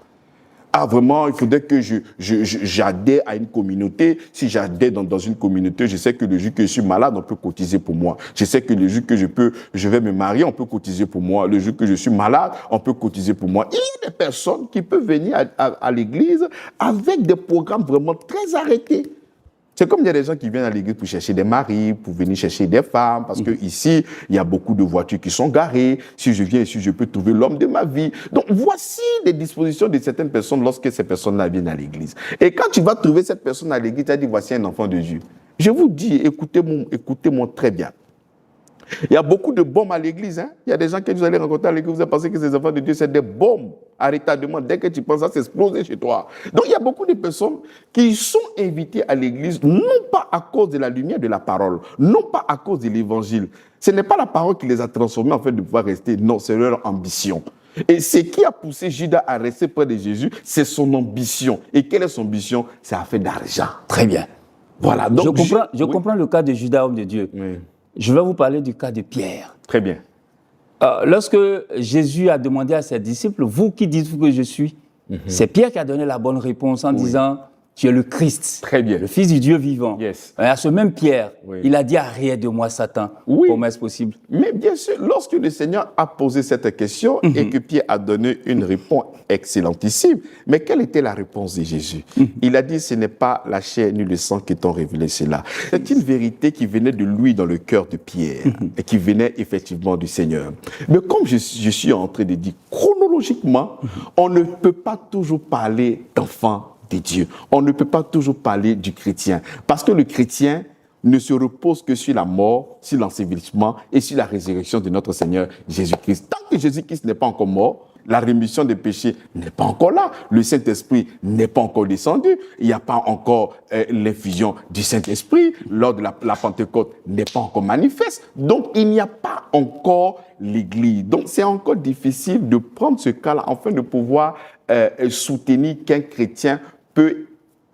Ah, vraiment, il faudrait que j'adhère à une communauté. Si j'adhère dans une communauté, je sais que le jour que je suis malade, on peut cotiser pour moi. Je sais que le jour que je vais me marier, on peut cotiser pour moi. Le jour que je suis malade, on peut cotiser pour moi. Il y a des personnes qui peuvent venir à l'église avec des programmes vraiment très arrêtés. C'est comme il y a des gens qui viennent à l'église pour chercher des maris, pour venir chercher des femmes, parce que ici, il y a beaucoup de voitures qui sont garées. Si je viens ici, je peux trouver l'homme de ma vie. Donc, voici les dispositions de certaines personnes lorsque ces personnes-là viennent à l'église. Et quand tu vas trouver cette personne à l'église, tu vas dire, voici un enfant de Dieu. Je vous dis, écoutez-moi très bien. Il y a beaucoup de bombes à l'église. Il y a des gens que vous allez rencontrer à l'église, vous allez penser que ces enfants de Dieu, c'est des bombes à retardement. Dès que tu penses à ça, c'est explosé chez toi. Donc il y a beaucoup de personnes qui sont invitées à l'église, non pas à cause de la lumière de la parole, non pas à cause de l'évangile. Ce n'est pas la parole qui les a transformés en fait de pouvoir rester. Non, c'est leur ambition. Et ce qui a poussé Judas à rester près de Jésus, c'est son ambition. Et quelle est son ambition? C'est à faire d'argent. Très bien. Voilà. Donc, je comprends le cas de Judas, homme de Dieu. Oui. Je vais vous parler du cas de Pierre. Très bien. Lorsque Jésus a demandé à ses disciples, vous qui dites-vous que je suis? C'est Pierre qui a donné la bonne réponse en disant, tu es le Christ, très bien, le Fils du Dieu vivant. Yes. Et à ce même Pierre, il a dit, arrière de moi Satan. Oui. Comment est-ce possible? Mais bien sûr, lorsque le Seigneur a posé cette question et que Pierre a donné une réponse excellentissime, mais quelle était la réponse de Jésus? Il a dit, ce n'est pas la chair ni le sang qui t'ont révélé cela. C'est une vérité qui venait de lui dans le cœur de Pierre et qui venait effectivement du Seigneur. Mais comme je suis en train de dire, chronologiquement, on ne peut pas toujours parler d'enfants de Dieu. On ne peut pas toujours parler du chrétien. Parce que le chrétien ne se repose que sur la mort, sur l'ensevelissement et sur la résurrection de notre Seigneur Jésus-Christ. Tant que Jésus-Christ n'est pas encore mort, la rémission des péchés n'est pas encore là. Le Saint-Esprit n'est pas encore descendu. Il n'y a pas encore l'infusion du Saint-Esprit. Lors de la Pentecôte n'est pas encore manifeste. Donc, il n'y a pas encore l'Église. Donc, c'est encore difficile de prendre ce cas-là afin de pouvoir soutenir qu'un chrétien peut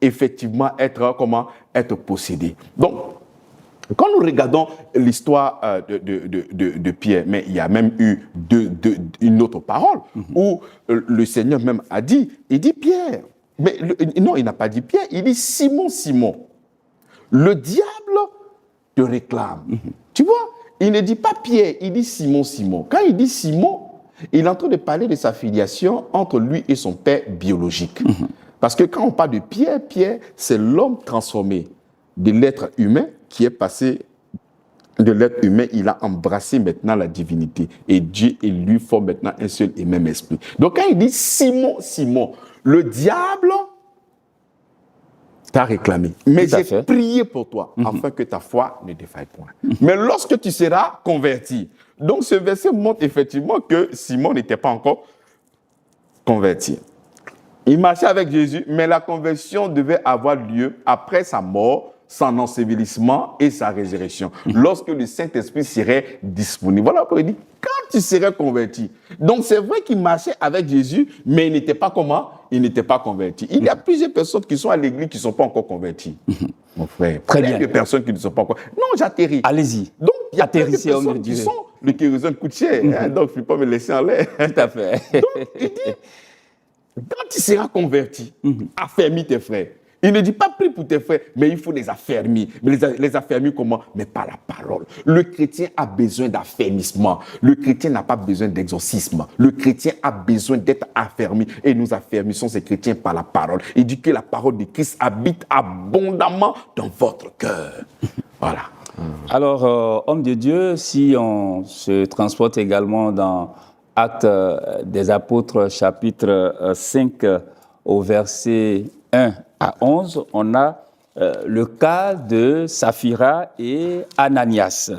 effectivement être possédé. Donc, quand nous regardons l'histoire de Pierre, mais il y a même eu une autre parole où le Seigneur même a dit, il dit Pierre, mais non, il n'a pas dit Pierre, il dit Simon, Simon, le diable te réclame. Tu vois, il ne dit pas Pierre, il dit Simon, Simon. Quand il dit Simon, il est en train de parler de sa filiation entre lui et son père biologique. Parce que quand on parle de Pierre, Pierre, c'est l'homme transformé de l'être humain qui est passé de l'être humain, il a embrassé maintenant la divinité. Et Dieu et lui forment maintenant un seul et même esprit. Donc quand il dit Simon, Simon, le diable t'a réclamé. Mais j'ai prié pour toi, afin que ta foi ne défaille point. Mais lorsque tu seras converti. Donc ce verset montre effectivement que Simon n'était pas encore converti. Il marchait avec Jésus, mais la conversion devait avoir lieu après sa mort, son ensevelissement et sa résurrection, lorsque le Saint-Esprit serait disponible. Voilà pourquoi il dit, quand tu serais converti. Donc c'est vrai qu'il marchait avec Jésus, mais il n'était pas comment? Il n'était pas converti. Il y a plusieurs personnes qui sont à l'église qui ne sont pas encore converties. Mon frère, très bien. De personnes qui ne sont pas encore... Non, j'atterris. Allez-y. Donc, il y a plein de personnes qui sont... Le kérosène coûte cher, donc il ne faut pas me laisser en l'air. Tout à fait. Donc, il dit, quand tu seras converti, affermis tes frères. Il ne dit pas prie pour tes frères, mais il faut les affermir. Mais les affermir comment? Mais par la parole. Le chrétien a besoin d'affermissement. Le chrétien n'a pas besoin d'exorcisme. Le chrétien a besoin d'être affermi. Et nous affermissons ces chrétiens par la parole. Il dit que la parole de Christ habite abondamment dans votre cœur. Voilà. Alors, homme de Dieu, si on se transporte également dans Actes des Apôtres, chapitre 5, au verset 1 à 11, on a le cas de Saphira et Ananias,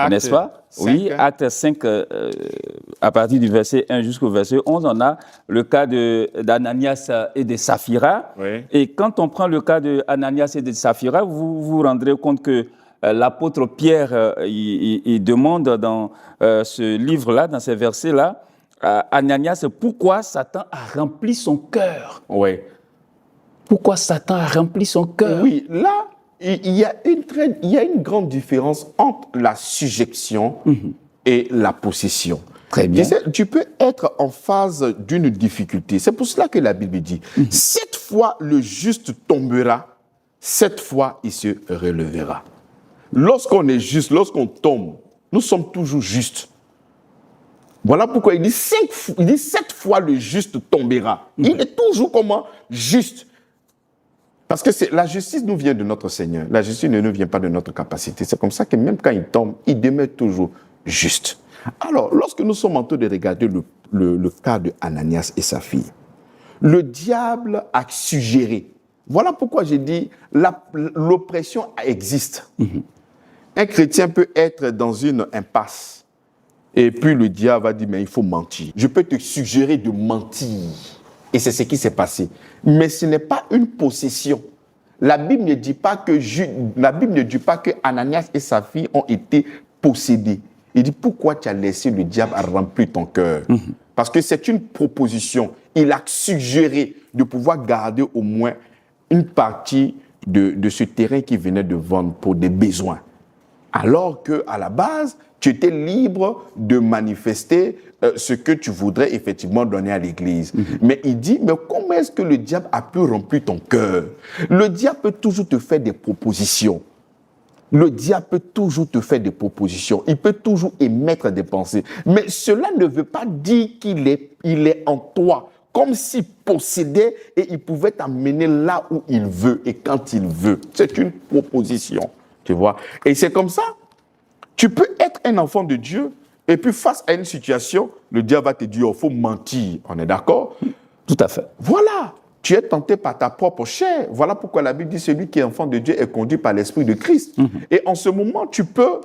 n'est-ce pas? 5, oui, Acte 5, à partir du verset 1 jusqu'au verset 11, on a le cas d'Ananias et de Saphira. Oui. Et quand on prend le cas d'Ananias et de Saphira, vous vous rendrez compte que l'apôtre Pierre, il demande dans ce livre-là, dans ces versets-là, à Ananias, pourquoi Satan a rempli son cœur. Oui. Pourquoi Satan a rempli son cœur? Oui, là, il y a une grande différence entre la subjection et la possession. Très bien. Tu peux être en phase d'une difficulté. C'est pour cela que la Bible dit, 7 fois le juste tombera, 7 fois il se relèvera. Lorsqu'on est juste, lorsqu'on tombe, nous sommes toujours justes. Voilà pourquoi il dit 7 fois le juste tombera. Il est toujours comment? Juste. Parce que la justice nous vient de notre Seigneur. La justice ne nous vient pas de notre capacité. C'est comme ça que même quand il tombe, il demeure toujours juste. Alors, lorsque nous sommes en train de regarder le cas de Ananias et sa fille, le diable a suggéré. Voilà pourquoi j'ai dit l'oppression existe. Un chrétien peut être dans une impasse et puis le diable va dire mais il faut mentir. Je peux te suggérer de mentir. Et c'est ce qui s'est passé. Mais ce n'est pas une possession. La Bible ne dit pas que Ananias et sa fille ont été possédés. Il dit pourquoi tu as laissé le diable remplir ton cœur? Parce que c'est une proposition. Il a suggéré de pouvoir garder au moins une partie de ce terrain qui venait de vendre pour des besoins. Alors qu'à la base, tu étais libre de manifester ce que tu voudrais effectivement donner à l'Église. Mais il dit, mais comment est-ce que le diable a pu remplir ton cœur? Le diable peut toujours te faire des propositions. Le diable peut toujours te faire des propositions. Il peut toujours émettre des pensées. Mais cela ne veut pas dire qu'il est en toi, comme s'il possédait et il pouvait t'amener là où il veut et quand il veut. C'est une proposition, tu vois. Et c'est comme ça. Tu peux être un enfant de Dieu et puis face à une situation, le diable va te dire, il faut mentir. On est d'accord? Tout à fait. Voilà. Tu es tenté par ta propre chair. Voilà pourquoi la Bible dit celui qui est enfant de Dieu est conduit par l'Esprit de Christ. Et en ce moment, tu peux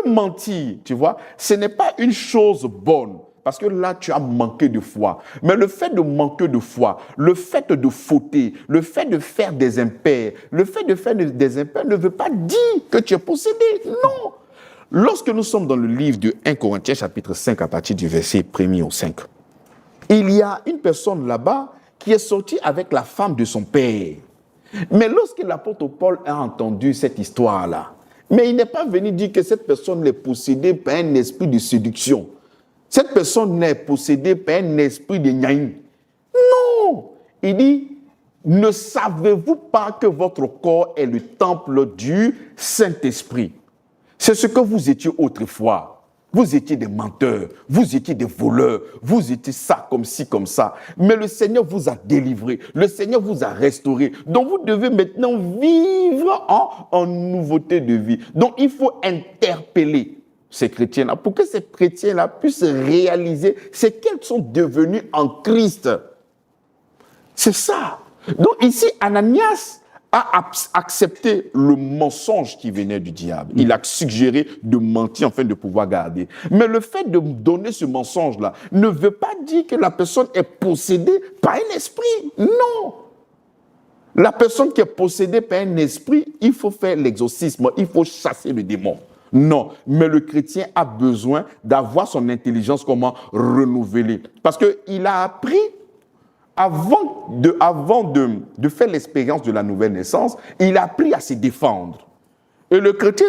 mentir, tu vois. Ce n'est pas une chose bonne. parce que là, tu as manqué de foi. Mais le fait de manquer de foi, le fait de fauter, le fait de faire des impairs, le fait de faire des impairs ne veut pas dire que tu es possédé. Non. Lorsque nous sommes dans le livre de 1 Corinthiens, chapitre 5, à partir du verset 1er au 5, il y a une personne là-bas qui est sortie avec la femme de son père. Mais lorsque l'apôtre Paul a entendu cette histoire-là, mais il n'est pas venu dire que cette personne est possédée par un esprit de séduction. Cette personne n'est possédée par un esprit de nyaïn. Non! Il dit, ne savez-vous pas que votre corps est le temple du Saint-Esprit? C'est ce que vous étiez autrefois. Vous étiez des menteurs, vous étiez des voleurs, vous étiez ça, comme ci, comme ça. Mais le Seigneur vous a délivré, le Seigneur vous a restauré. Donc vous devez maintenant vivre en nouveauté de vie. Donc il faut interpeller ces chrétiens-là pour que ces chrétiens-là puissent réaliser ce qu'ils sont devenus en Christ. C'est ça. Donc ici, Ananias a accepté le mensonge qui venait du diable. Il a suggéré de mentir afin de pouvoir garder. Mais le fait de donner ce mensonge-là ne veut pas dire que la personne est possédée par un esprit. Non. La personne qui est possédée par un esprit, il faut faire l'exorcisme, il faut chasser le démon. Non, mais le chrétien a besoin d'avoir son intelligence comment renouveler. Parce qu'il a appris avant de faire l'expérience de la nouvelle naissance, il a appris à se défendre. Et le chrétien,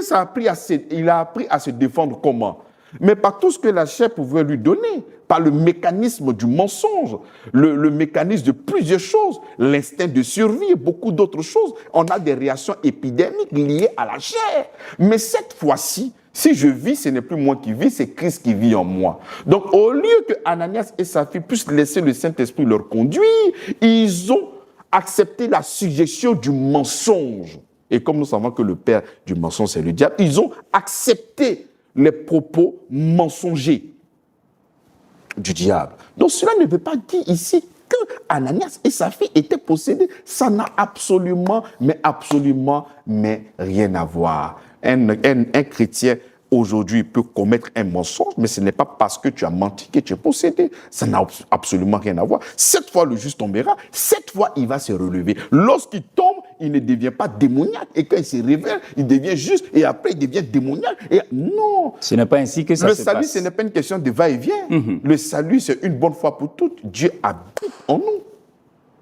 il a appris à se défendre comment? Mais par tout ce que la chair pouvait lui donner, par le mécanisme du mensonge, le mécanisme de plusieurs choses, l'instinct de survie et beaucoup d'autres choses. On a des réactions épidermiques liées à la chair. Mais cette fois-ci, si je vis, ce n'est plus moi qui vis, c'est Christ qui vit en moi. Donc, au lieu que Ananias et sa fille puissent laisser le Saint-Esprit leur conduire, ils ont accepté la suggestion du mensonge. Et comme nous savons que le père du mensonge, c'est le diable, ils ont accepté les propos mensongers du diable. Donc, cela ne veut pas dire ici que Ananias et sa fille étaient possédés. Ça n'a absolument rien à voir. Un chrétien aujourd'hui peut commettre un mensonge, mais ce n'est pas parce que tu as menti que tu es possédé. Ça n'a absolument rien à voir. Cette fois, le juste tombera. Cette fois, il va se relever. Lorsqu'il tombe, il ne devient pas démoniaque. Et quand il se révèle, il devient juste. Et après, il devient démoniaque. Et non. Ce n'est pas ainsi que ça se passe. Le salut, ce n'est pas une question de va-et-vient. Le salut, c'est une bonne fois pour toutes. Dieu habite en nous.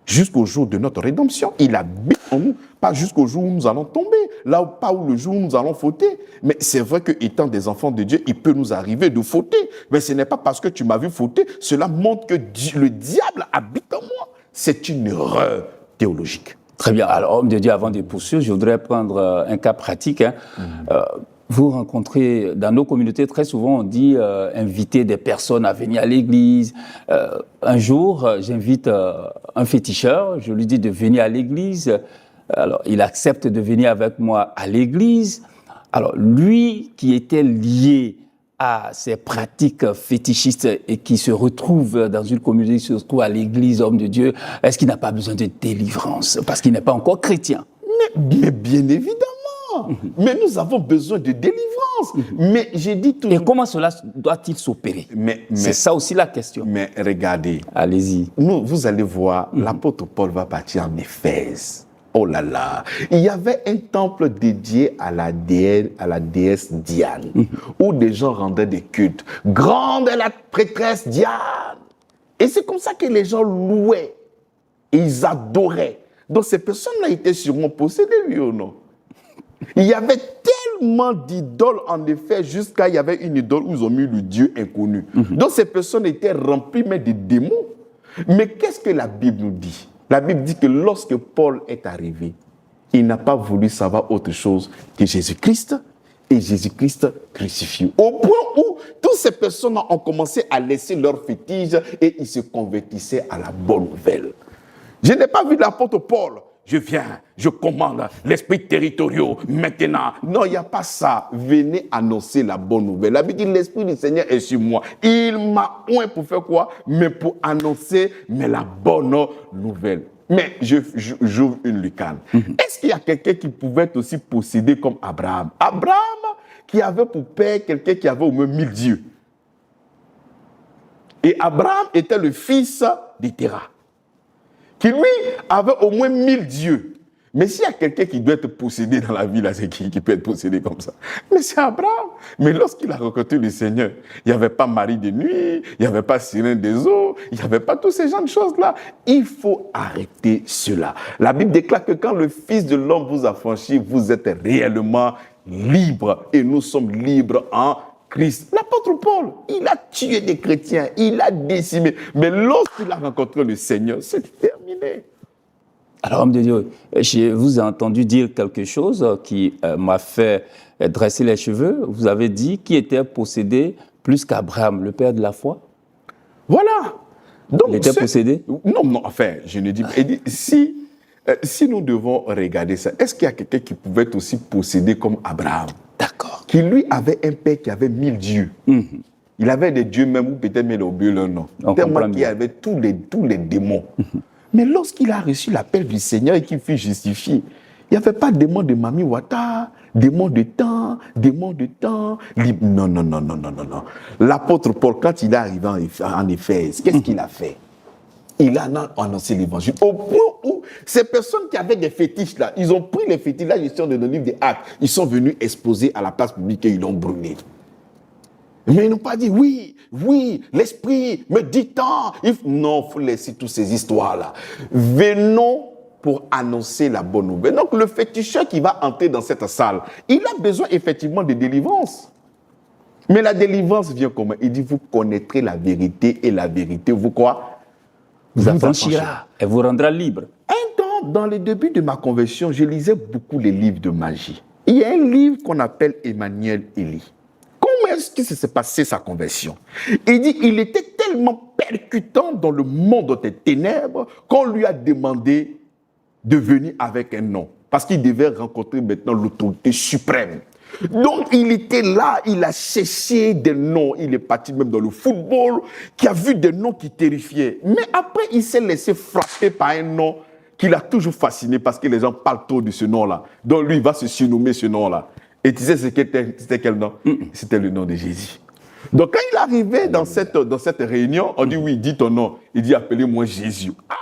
Jusqu'au jour de notre rédemption, il habite en nous. Pas jusqu'au jour où nous allons tomber, pas où le jour où nous allons fauter. Mais c'est vrai qu'étant des enfants de Dieu, il peut nous arriver de fauter. Mais ce n'est pas parce que tu m'as vu fauter, cela montre que le diable habite en moi. C'est une erreur théologique. Très bien. Alors, homme de Dieu, avant de poursuivre, je voudrais prendre un cas pratique. Vous rencontrez, dans nos communautés, très souvent, on dit inviter des personnes à venir à l'église. Un jour, j'invite un féticheur, je lui dis de venir à l'église. Alors, il accepte de venir avec moi à l'église. Alors, lui qui était lié à ces pratiques fétichistes et qui se retrouve dans une communauté, qui se retrouve à l'église, homme de Dieu, est-ce qu'il n'a pas besoin de délivrance parce qu'il n'est pas encore chrétien? Mais bien évidemment. Mais nous avons besoin de délivrance. Mais j'ai dit tout. Et comment cela doit-il s'opérer? C'est ça aussi la question. Mais regardez. Allez-y. Vous allez voir, l'apôtre Paul va partir en Éphèse. Oh là là. Il y avait un temple dédié à la déesse Diane, où des gens rendaient des cultes. Grande est la prêtresse Diane. Et c'est comme ça que les gens louaient. Et ils adoraient. Donc ces personnes-là étaient sûrement possédées, oui ou non? Il y avait tellement d'idoles, en effet, jusqu'à il y avait une idole où ils ont mis le Dieu inconnu. Donc ces personnes étaient remplies mais de démons. Mais qu'est-ce que la Bible nous dit? La Bible dit que lorsque Paul est arrivé, il n'a pas voulu savoir autre chose que Jésus-Christ et Jésus-Christ crucifié. Au point où toutes ces personnes ont commencé à laisser leurs fétiches et ils se convertissaient à la bonne nouvelle. Je n'ai pas vu l'apôtre Paul. Je viens, je commande l'esprit territorial maintenant. Non, il n'y a pas ça. Venez annoncer la bonne nouvelle. La Bible dit l'esprit du Seigneur est sur moi. Il m'a oint pour faire quoi? Mais pour annoncer la bonne nouvelle. Mais j'ouvre une lucane. Est-ce qu'il y a quelqu'un qui pouvait être aussi possédé comme Abraham? Abraham qui avait pour père quelqu'un qui avait au moins 1000 dieux. Et Abraham était le fils de Terah, qui lui avait au moins 1000 dieux. Mais s'il y a quelqu'un qui doit être possédé dans la vie, là, c'est qui peut être possédé comme ça? Mais c'est Abraham. Mais lorsqu'il a rencontré le Seigneur, il n'y avait pas mari de nuit, il n'y avait pas sirène des eaux, il n'y avait pas tous ces genres de choses-là. Il faut arrêter cela. La Bible déclare que quand le Fils de l'homme vous a franchi, vous êtes réellement libre. Et nous sommes libres en Christ. L'apôtre Paul, il a tué des chrétiens, il a décimé. Mais lorsqu'il a rencontré le Seigneur, c'est terminé. Alors, homme de Dieu, je vous ai entendu dire quelque chose qui m'a fait dresser les cheveux. Vous avez dit qui était possédé plus qu'Abraham, le père de la foi. Voilà. Donc, il était possédé? Non, enfin, je ne dis pas. Si nous devons regarder ça, est-ce qu'il y a quelqu'un qui pouvait être aussi possédé comme Abraham? D'accord. Qui lui avait un père qui avait 1000 dieux. Il avait des dieux même, ou peut-être même oublié leur nom. Tellement qu'il y avait tous les démons. Mais lorsqu'il a reçu l'appel du Seigneur et qu'il fut justifié, il n'y avait pas de démon de Mami Wata, démon de temps. Non. L'apôtre Paul, quand il est arrivé en Éphèse, qu'est-ce qu'il a fait? Il a annoncé l'évangile. Au point où ces personnes qui avaient des fétiches là, ils ont pris les fétiches, là, ils sont dans le livre des Actes, ils sont venus exposer à la place publique et ils l'ont brûlé. Mais ils n'ont pas dit, oui, l'esprit me dit tant. Non, il faut laisser toutes ces histoires-là. Venons pour annoncer la bonne nouvelle. Donc, le féticheur qui va entrer dans cette salle, il a besoin effectivement de délivrance. Mais la délivrance vient comment? Il dit, vous connaîtrez la vérité et la vérité, vous quoi? Vous affranchira et vous rendra libre. Un temps, dans les débuts de ma conversion, je lisais beaucoup les livres de magie. Il y a un livre qu'on appelle Emmanuel Elie. Comment est-ce que s'est passé sa conversion? Il dit, il était tellement percutant dans le monde des ténèbres qu'on lui a demandé de venir avec un nom. Parce qu'il devait rencontrer maintenant l'autorité suprême. Donc, il était là, il a cherché des noms. Il est parti même dans le football, qui a vu des noms qui terrifiaient. Mais après, il s'est laissé frapper par un nom qui l'a toujours fasciné parce que les gens parlent trop de ce nom-là. Donc, lui, il va se surnommer ce nom-là. Et tu sais c'était quel nom? C'était le nom de Jésus. Donc, quand il est arrivé dans cette réunion, on dit, oui, dis ton nom. Il dit, appelez-moi Jésus. Ah!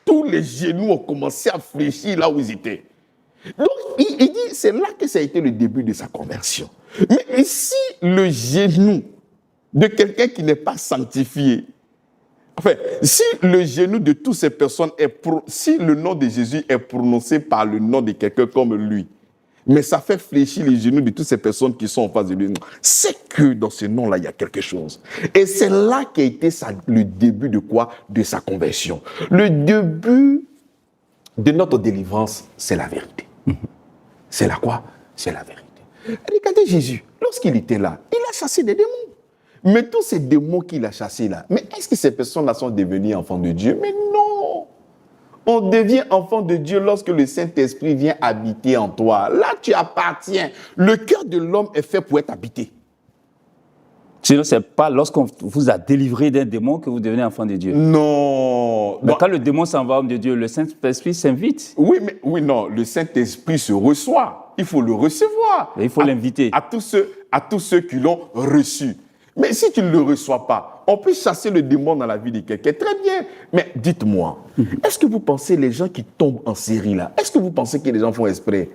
Tous les genoux ont commencé à fléchir là où ils étaient. Donc, il dit, c'est là que ça a été le début de sa conversion. Mais si le genou de quelqu'un qui n'est pas sanctifié, enfin, si le genou de toutes ces personnes si le nom de Jésus est prononcé par le nom de quelqu'un comme lui, mais ça fait fléchir les genoux de toutes ces personnes qui sont en face de lui, c'est que dans ce nom-là, il y a quelque chose. Et c'est là qu'a été le début de quoi? De sa conversion. Le début de notre délivrance, c'est la vérité. C'est la quoi? C'est la vérité. Regardez Jésus, lorsqu'il était là, il a chassé des démons. Mais tous ces démons qu'il a chassés là, mais est-ce que ces personnes-là sont devenues enfants de Dieu? Mais non! On devient enfant de Dieu lorsque le Saint-Esprit vient habiter en toi. Là, tu appartiens. Le cœur de l'homme est fait pour être habité. Sinon, ce n'est pas lorsqu'on vous a délivré d'un démon que vous devenez enfant de Dieu. Non. Mais quand le démon s'en va, homme de Dieu, le Saint-Esprit s'invite. Oui, non. Le Saint-Esprit se reçoit. Il faut le recevoir. Mais il faut l'inviter. À tous ceux qui l'ont reçu. Mais si tu ne le reçois pas, on peut chasser le démon dans la vie de quelqu'un. Très bien. Mais dites-moi, est-ce que vous pensez les gens qui tombent en série là, est-ce que vous pensez que les gens font exprès?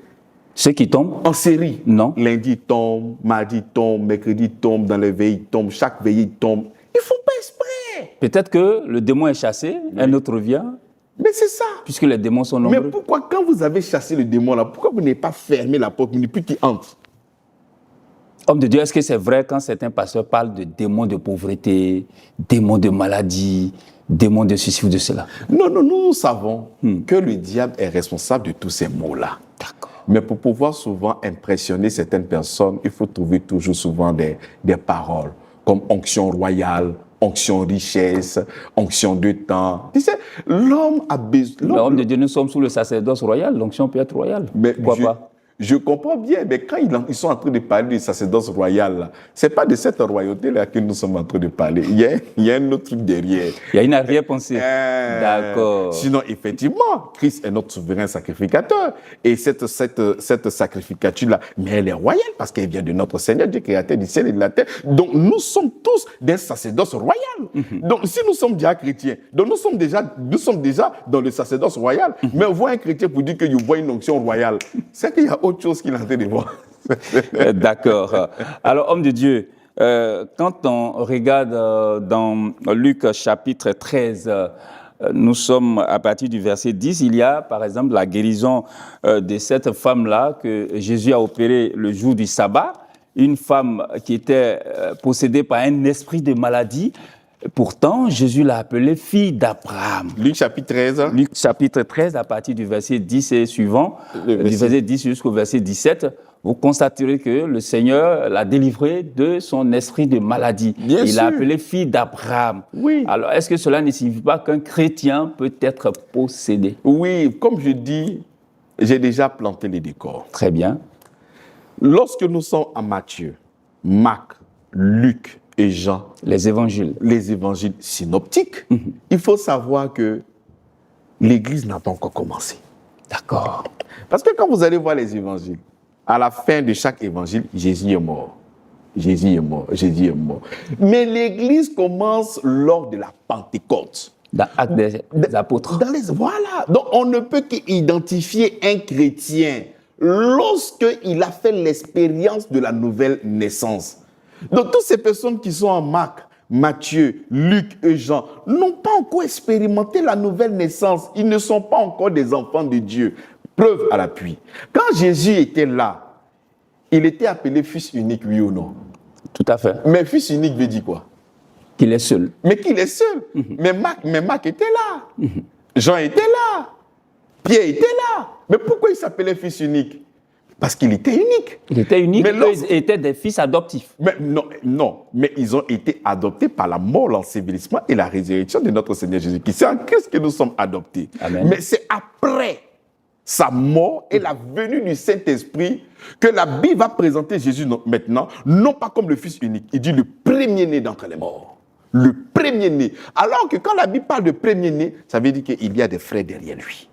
Ceux qui tombent? En série? Non. Lundi tombe, mardi tombe, mercredi tombe, dans les veilles tombe, chaque veillée tombe. Ils ne font pas exprès. Peut-être que le démon est chassé, un autre vient. Mais c'est ça. Puisque les démons sont nombreux. Mais pourquoi, quand vous avez chassé le démon là, pourquoi vous n'avez pas fermé la porte, puis qu'il entre? Homme de Dieu, est-ce que c'est vrai quand certains pasteurs parlent de démons de pauvreté, démons de maladie, démons de ceci ou de cela? Non, nous savons que le diable est responsable de tous ces maux-là. D'accord. Mais pour pouvoir souvent impressionner certaines personnes, il faut trouver toujours souvent des paroles comme onction royale, onction richesse, onction de temps. Tu sais, l'homme a besoin... L'homme de Dieu, nous sommes sous le sacerdoce royal, l'onction peut être royale. Mais pourquoi pas? Je comprends bien, mais quand ils sont en train de parler du sacerdoce royal, ce n'est pas de cette royauté-là que nous sommes en train de parler. Il y a un autre truc derrière. Il y a une arrière-pensée. D'accord. Sinon, effectivement, Christ est notre souverain sacrificateur. Et cette sacrificature-là, mais elle est royale parce qu'elle vient de notre Seigneur, Dieu créateur du ciel et de la terre. Donc, nous sommes tous des sacerdoces royales. Donc, si nous sommes déjà chrétiens, donc nous sommes déjà dans le sacerdoce royal. Mais on voit un chrétien pour dire qu'il voit une onction royale. C'est qu'il y a autre chose qu'il est en train de voir. D'accord. Alors, homme de Dieu, quand on regarde dans Luc chapitre 13, nous sommes à partir du verset 10, il y a par exemple la guérison de cette femme-là que Jésus a opérée le jour du sabbat, une femme qui était possédée par un esprit de maladie. Pourtant, Jésus l'a appelée fille d'Abraham. Luc chapitre 13. Luc chapitre 13, à partir du verset 10 et suivant, du verset 10 jusqu'au verset 17, vous constaterez que le Seigneur l'a délivrée de son esprit de maladie. Bien Il sûr. l'a appelée fille d'Abraham. Oui. Alors, est-ce que cela ne signifie pas qu'un chrétien peut être possédé? Oui, comme je dis, j'ai déjà planté les décors. Très bien. Lorsque nous sommes à Matthieu, Marc, Luc et Jean, Les évangiles. les évangiles synoptiques, il faut savoir que l'Église n'a pas encore commencé. D'accord. Parce que quand vous allez voir les évangiles, à la fin de chaque évangile, Jésus est mort. Jésus est mort. Jésus est mort. Mais l'Église commence lors de la Pentecôte. Dans Actes des Apôtres. Voilà. Donc, on ne peut qu'identifier un chrétien lorsqu'il a fait l'expérience de la nouvelle naissance. Donc, toutes ces personnes qui sont en Marc, Matthieu, Luc et Jean n'ont pas encore expérimenté la nouvelle naissance. Ils ne sont pas encore des enfants de Dieu. Preuve à l'appui. Quand Jésus était là, il était appelé fils unique, oui ou non? Tout à fait. Mais fils unique veut dire quoi? Qu'il est seul. Mais qu'il est seul. Mais Marc était là. Jean était là. Pierre était là. Mais pourquoi il s'appelait fils unique? Parce qu'il était unique. Il était unique, Mais eux, ils étaient des fils adoptifs. Mais non, mais ils ont été adoptés par la mort, l'ensevelissement et la résurrection de notre Seigneur Jésus-Christ. C'est en Christ que nous sommes adoptés. Amen. Mais c'est après sa mort et la venue du Saint-Esprit que la Bible va présenter Jésus maintenant, non pas comme le Fils unique. Il dit le premier-né d'entre les morts. Le premier-né. Alors que quand la Bible parle de premier-né, ça veut dire qu'il y a des frères derrière lui.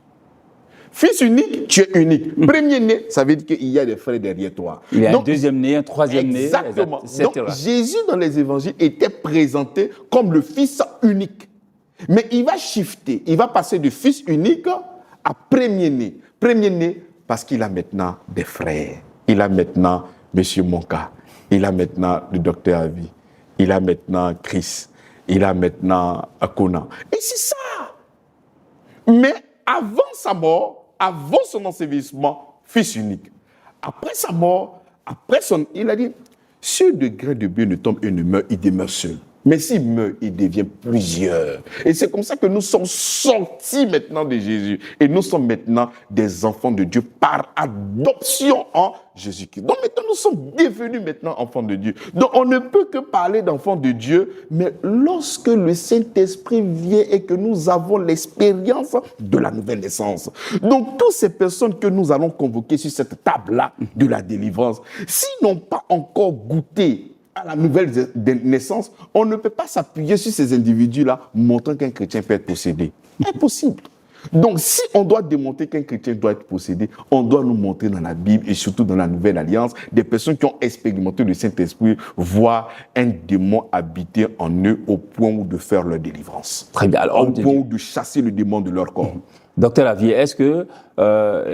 Fils unique, tu es unique. Premier-né, ça veut dire qu'il y a des frères derrière toi. Il y a Donc, un deuxième-né, un troisième-né, exactement. etc. Donc, Jésus, dans les évangiles, était présenté comme le Fils unique. Mais il va shifter. Il va passer de Fils unique à premier-né. Premier-né parce qu'il a maintenant des frères. Il a maintenant M. Monka. Il a maintenant le docteur Avi. Il a maintenant Chris. Il a maintenant Akona. Et c'est ça. Mais avant sa mort, avant son ensevelissement, fils unique. Après sa mort, il a dit, si le grain de blé ne tombe et ne meurt, il demeure seul. Mais s'il meurt, il devient plusieurs. Et c'est comme ça que nous sommes sortis maintenant de Jésus. Et nous sommes maintenant des enfants de Dieu par adoption en Jésus-Christ. Donc maintenant, nous sommes devenus maintenant enfants de Dieu. Donc on ne peut que parler d'enfants de Dieu, mais lorsque le Saint-Esprit vient et que nous avons l'expérience de la nouvelle naissance. Donc toutes ces personnes que nous allons convoquer sur cette table-là de la délivrance, s'ils n'ont pas encore goûté à la nouvelle naissance, on ne peut pas s'appuyer sur ces individus-là montrant qu'un chrétien peut être possédé. Impossible. Donc, si on doit démontrer qu'un chrétien doit être possédé, on doit nous montrer dans la Bible et surtout dans la Nouvelle Alliance des personnes qui ont expérimenté le Saint-Esprit, voir un démon habiter en eux au point où de faire leur délivrance. Très bien. Alors, au point où de chasser le démon de leur corps. Docteur Lavier, est-ce que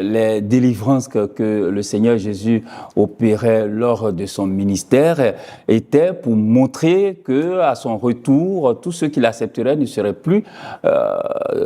les délivrances que le Seigneur Jésus opérait lors de son ministère étaient pour montrer qu'à son retour, tous ceux qui l'accepteraient ne seraient plus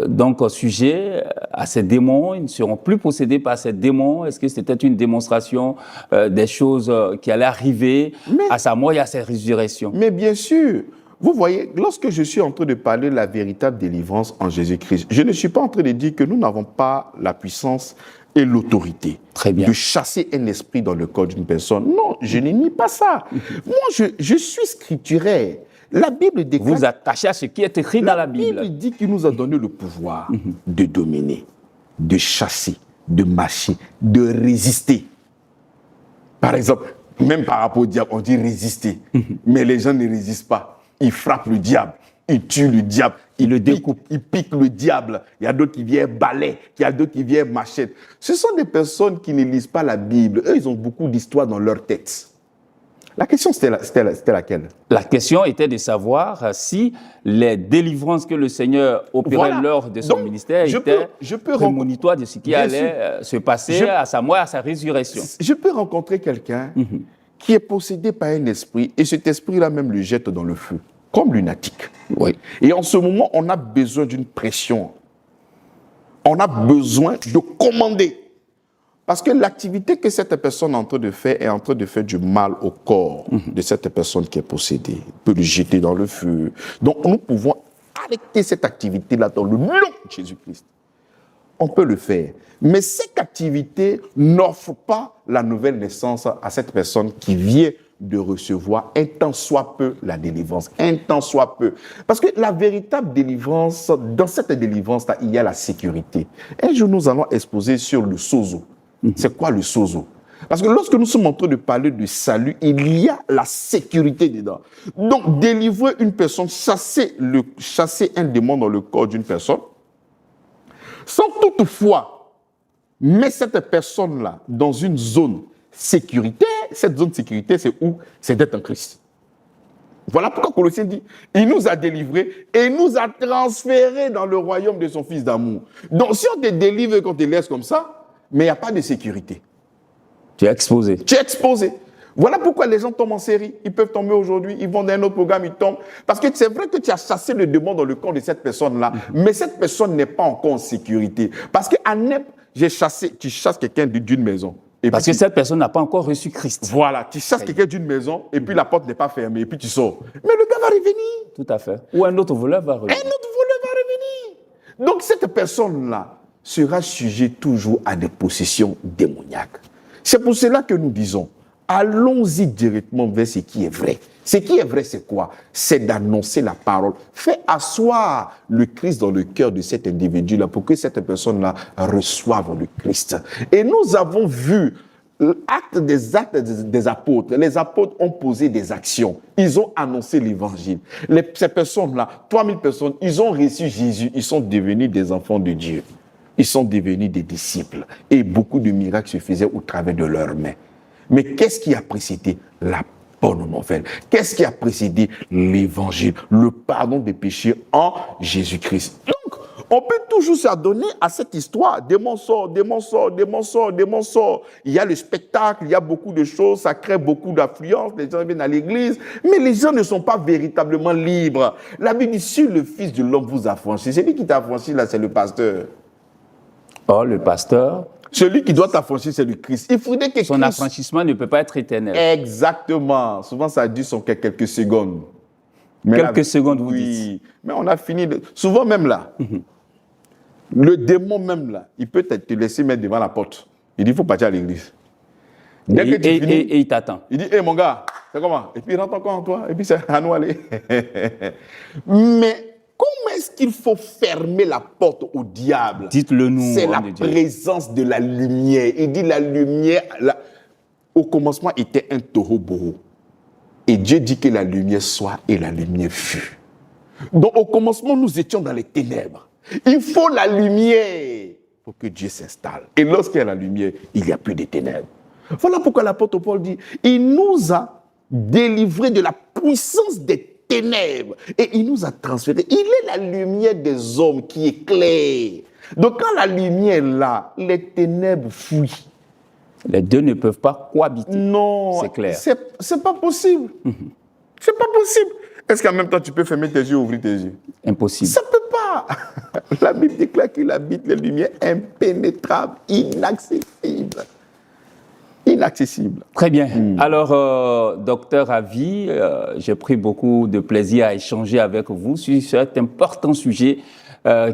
donc sujets à ces démons, ils ne seront plus possédés par ces démons? Est-ce que c'était une démonstration des choses qui allaient arriver à sa mort et à sa résurrection? Mais bien sûr. Vous voyez, lorsque je suis en train de parler de la véritable délivrance en Jésus-Christ, je ne suis pas en train de dire que nous n'avons pas la puissance et l'autorité de chasser un esprit dans le corps d'une personne. Non, je ne nie pas ça. Moi, je suis scripturaire. La Bible déclare... Vous attachez à ce qui est écrit dans la Bible. La Bible dit qu'il nous a donné le pouvoir de dominer, de chasser, de marcher, de résister. Par exemple, même par rapport au diable, on dit résister. Mais les gens ne résistent pas. Ils frappent le diable. Ils tuent le diable. Ils le découpent. Ils piquent le diable. Il y a d'autres qui viennent balai. Il y a d'autres qui viennent machette. Ce sont des personnes qui ne lisent pas la Bible. Eux, ils ont beaucoup d'histoires dans leur tête. La question, c'était laquelle? La question était de savoir si les délivrances que le Seigneur opérait lors de son ministère étaient prémonitoires de ce qui allait se passer à sa mort, à sa résurrection. Je peux rencontrer quelqu'un qui est possédé par un esprit et cet esprit-là même le jette dans le feu, comme lunatique. Oui. Et en ce moment, on a besoin d'une pression. On a besoin de commander. Parce que l'activité que cette personne est en train de faire du mal au corps de cette personne qui est possédée. On peut le jeter dans le feu. Donc, nous pouvons arrêter cette activité-là dans le nom de Jésus-Christ. On peut le faire. Mais cette activité n'offre pas la nouvelle naissance à cette personne qui vient de recevoir un tant soit peu la délivrance. Un tant soit peu. Parce que la véritable délivrance, dans cette délivrance-là, il y a la sécurité. Un jour, nous allons exposer sur le sozo. C'est quoi le sozo? Parce que lorsque nous sommes en train de parler de salut, il y a la sécurité dedans. Donc, délivrer une personne, chasser un démon dans le corps d'une personne, sans toutefois mettre cette personne-là dans une zone sécuritaire. Cette zone de sécurité, c'est où? C'est d'être en Christ. Voilà pourquoi Colossiens dit, il nous a délivrés et nous a transférés dans le royaume de son Fils d'amour. Donc, si on te délivre et qu'on te laisse comme ça, mais il n'y a pas de sécurité. Tu es exposé. Tu es exposé. Voilà pourquoi les gens tombent en série. Ils peuvent tomber aujourd'hui, ils vont dans un autre programme, ils tombent. Parce que c'est vrai que tu as chassé le démon dans le corps de cette personne-là, mais cette personne n'est pas encore en sécurité. Parce qu'à NEP, tu chasses quelqu'un d'une maison. Parce que cette personne n'a pas encore reçu Christ. Voilà, tu chasses quelqu'un d'une maison et puis la porte n'est pas fermée et puis tu sors. Mais le gars va revenir. Tout à fait. Ou un autre voleur va revenir. Un autre voleur va revenir. Donc cette personne-là sera sujet toujours à des possessions démoniaques. C'est pour cela que nous disons, allons-y directement vers ce qui est vrai. Ce qui est vrai, c'est quoi? C'est d'annoncer la parole. Fais asseoir le Christ dans le cœur de cet individu-là pour que cette personne-là reçoive le Christ. Et nous avons vu l'acte des apôtres. Les apôtres ont posé des actions. Ils ont annoncé l'évangile. Ces personnes-là, 3000 personnes, ils ont reçu Jésus. Ils sont devenus des enfants de Dieu. Ils sont devenus des disciples. Et beaucoup de miracles se faisaient au travers de leurs mains. Mais qu'est-ce qui a précédé la bonne nouvelle? Qu'est-ce qui a précédé l'évangile? Le pardon des péchés en Jésus-Christ. Donc, on peut toujours s'adonner à cette histoire. Démon sort, démon sort, démon sort, démon sort. Il y a le spectacle, il y a beaucoup de choses, ça crée beaucoup d'affluence, les gens viennent à l'église, mais les gens ne sont pas véritablement libres. La Bible dit, si le Fils de l'homme vous a franchi, c'est lui qui t'a franchi là, c'est le pasteur. Or, le pasteur... Celui qui doit t'affranchir, c'est le Christ. Il faudrait que son affranchissement ne peut pas être éternel. Exactement. Souvent, ça dure sur quelques secondes. Mais quelques secondes, vous dites. Mais on a fini. Souvent, même là, le démon, même là, il peut te laisser mettre devant la porte. Il dit, il faut partir à l'église. Et il t'attend. Il dit, hé, mon gars, c'est comment? Et puis, il rentre encore en toi. Et puis, c'est à nous aller. Mais... comment est-ce qu'il faut fermer la porte au diable? Dites-le nous. C'est la présence de la lumière. Il dit la lumière, au commencement était un taureau-boho. Et Dieu dit que la lumière soit et la lumière fut. Donc au commencement, nous étions dans les ténèbres. Il faut la lumière pour que Dieu s'installe. Et lorsqu'il y a la lumière, il n'y a plus de ténèbres. Voilà pourquoi l'apôtre Paul dit, il nous a délivrés de la puissance des ténèbres et il nous a transférés. Il est la lumière des hommes qui éclaire. Donc quand la lumière est là, les ténèbres fuient. Les deux ne peuvent pas cohabiter. Non, c'est clair. C'est pas possible. C'est pas possible. Est-ce qu'en même temps tu peux fermer tes yeux ou ouvrir tes yeux? Impossible. Ça peut pas. La Bible déclare qu'il habite les lumières impénétrables, inaccessibles. Inaccessible. Très bien. Alors, docteur Ravi, j'ai pris beaucoup de plaisir à échanger avec vous sur cet important sujet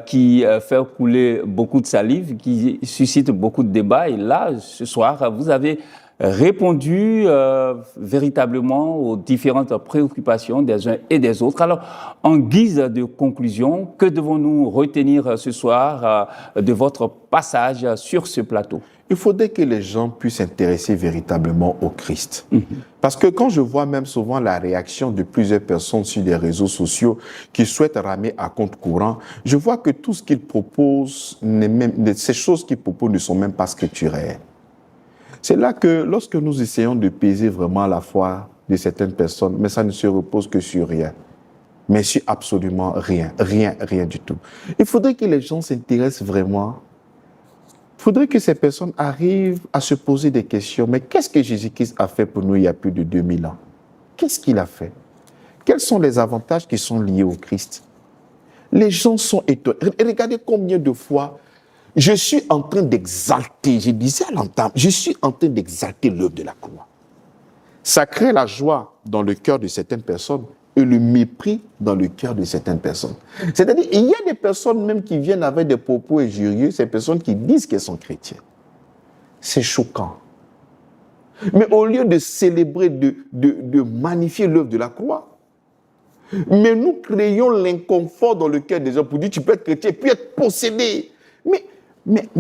qui fait couler beaucoup de salive, qui suscite beaucoup de débats. Et là, ce soir, vous avez répondu véritablement aux différentes préoccupations des uns et des autres. Alors, en guise de conclusion, que devons-nous retenir ce soir de votre passage sur ce plateau? il faudrait que les gens puissent s'intéresser véritablement au Christ. Parce que quand je vois même souvent la réaction de plusieurs personnes sur les réseaux sociaux qui souhaitent ramer à compte courant, je vois que tout ce qu'ils proposent, ces choses qu'ils proposent ne sont même pas scripturaires. C'est là que lorsque nous essayons de peser vraiment la foi de certaines personnes, mais ça ne se repose que sur rien. Mais sur absolument rien, rien du tout. Il faudrait que les gens s'intéressent vraiment. Il faudrait que ces personnes arrivent à se poser des questions. Mais qu'est-ce que Jésus-Christ a fait pour nous il y a plus de 2000 ans? Qu'est-ce qu'il a fait? Quels sont les avantages qui sont liés au Christ? Les gens sont étonnés. Regardez combien de fois je suis en train d'exalter, je disais à l'entame, je suis en train d'exalter l'œuvre de la croix. Ça crée la joie dans le cœur de certaines personnes et le mépris dans le cœur de certaines personnes. C'est-à-dire, il y a des personnes même qui viennent avec des propos injurieux, ces personnes qui disent qu'elles sont chrétiennes. C'est choquant. Mais au lieu de célébrer, de magnifier l'œuvre de la croix, mais nous créons l'inconfort dans le cœur des gens pour dire tu peux être chrétien puis être possédé.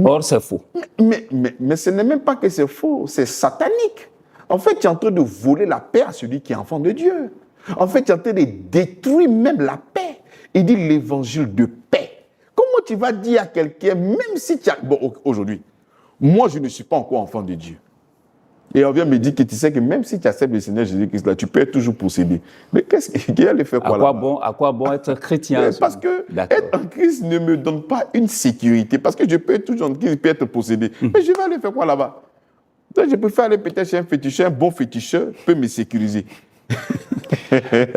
Or, c'est faux. Mais ce n'est même pas que c'est faux, c'est satanique. En fait, tu es en train de voler la paix à celui qui est enfant de Dieu. En fait, tu es en train de détruire même la paix. Il dit l'évangile de paix. Comment tu vas dire à quelqu'un, même si tu as... Bon, aujourd'hui, moi, je ne suis pas encore enfant de Dieu. Et on vient me dire que tu sais que même si tu acceptes le Seigneur Jésus-Christ, là, tu peux être toujours possédé. Mais qu'est-ce qu'il a fait quoi là? À quoi bon être chrétien? Parce que être en Christ ne me donne pas une sécurité. Parce que je peux être toujours en Christ, je peux être possédé. Mais je vais aller faire quoi là-bas? Donc, je préfère aller peut-être chez un féticheur, un bon féticheur peut me sécuriser.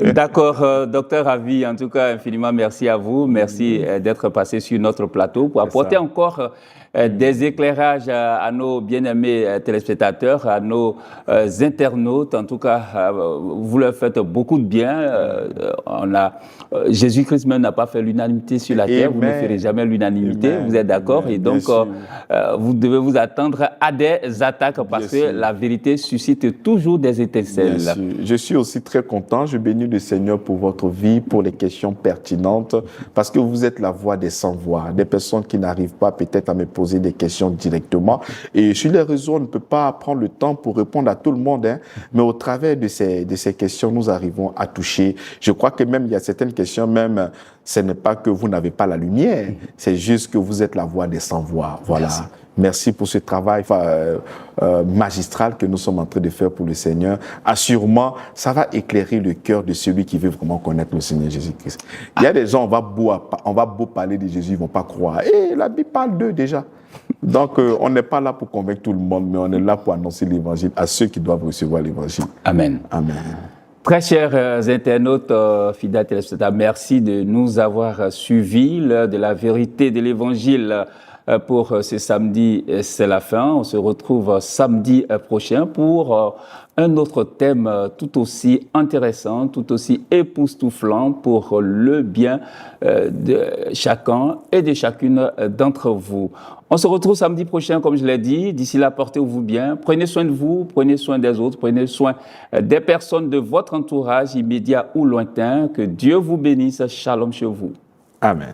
D'accord, docteur Ravi, en tout cas, infiniment merci à vous. Merci d'être passé sur notre plateau pour apporter encore des éclairages à nos bien-aimés téléspectateurs, à nos internautes. En tout cas, vous leur faites beaucoup de bien. Jésus-Christ même n'a pas fait l'unanimité sur la terre. Vous ne ferez jamais l'unanimité. Vous êtes d'accord? Et donc, vous devez vous attendre à des attaques parce que la vérité suscite toujours des étincelles. Je suis aussi très content. Je bénis le Seigneur pour votre vie, pour les questions pertinentes, parce que vous êtes la voix des sans-voix, des personnes qui n'arrivent pas peut-être à me poser des questions directement. Et sur les réseaux, on ne peut pas prendre le temps pour répondre à tout le monde, hein, mais au travers de ces questions, nous arrivons à toucher. Je crois que même il y a certaines questions, même ce n'est pas que vous n'avez pas la lumière, c'est juste que vous êtes la voix des sans-voix. Voilà. Merci pour ce travail magistral que nous sommes en train de faire pour le Seigneur. Assurément, ça va éclairer le cœur de celui qui veut vraiment connaître le Seigneur Jésus-Christ. Il y a des gens, on va beau parler de Jésus, ils ne vont pas croire. Et la Bible parle d'eux déjà. Donc, on n'est pas là pour convaincre tout le monde, mais on est là pour annoncer l'Évangile à ceux qui doivent recevoir l'Évangile. Amen. Amen. Très chers internautes, fidèles téléspectateurs, merci de nous avoir suivis. L'heure de la vérité de l'Évangile pour ce samedi, c'est la fin. On se retrouve samedi prochain pour un autre thème tout aussi intéressant, tout aussi époustouflant pour le bien de chacun et de chacune d'entre vous. On se retrouve samedi prochain, comme je l'ai dit. D'ici là, portez-vous bien. Prenez soin de vous, prenez soin des autres, prenez soin des personnes de votre entourage immédiat ou lointain. Que Dieu vous bénisse. Shalom chez vous. Amen.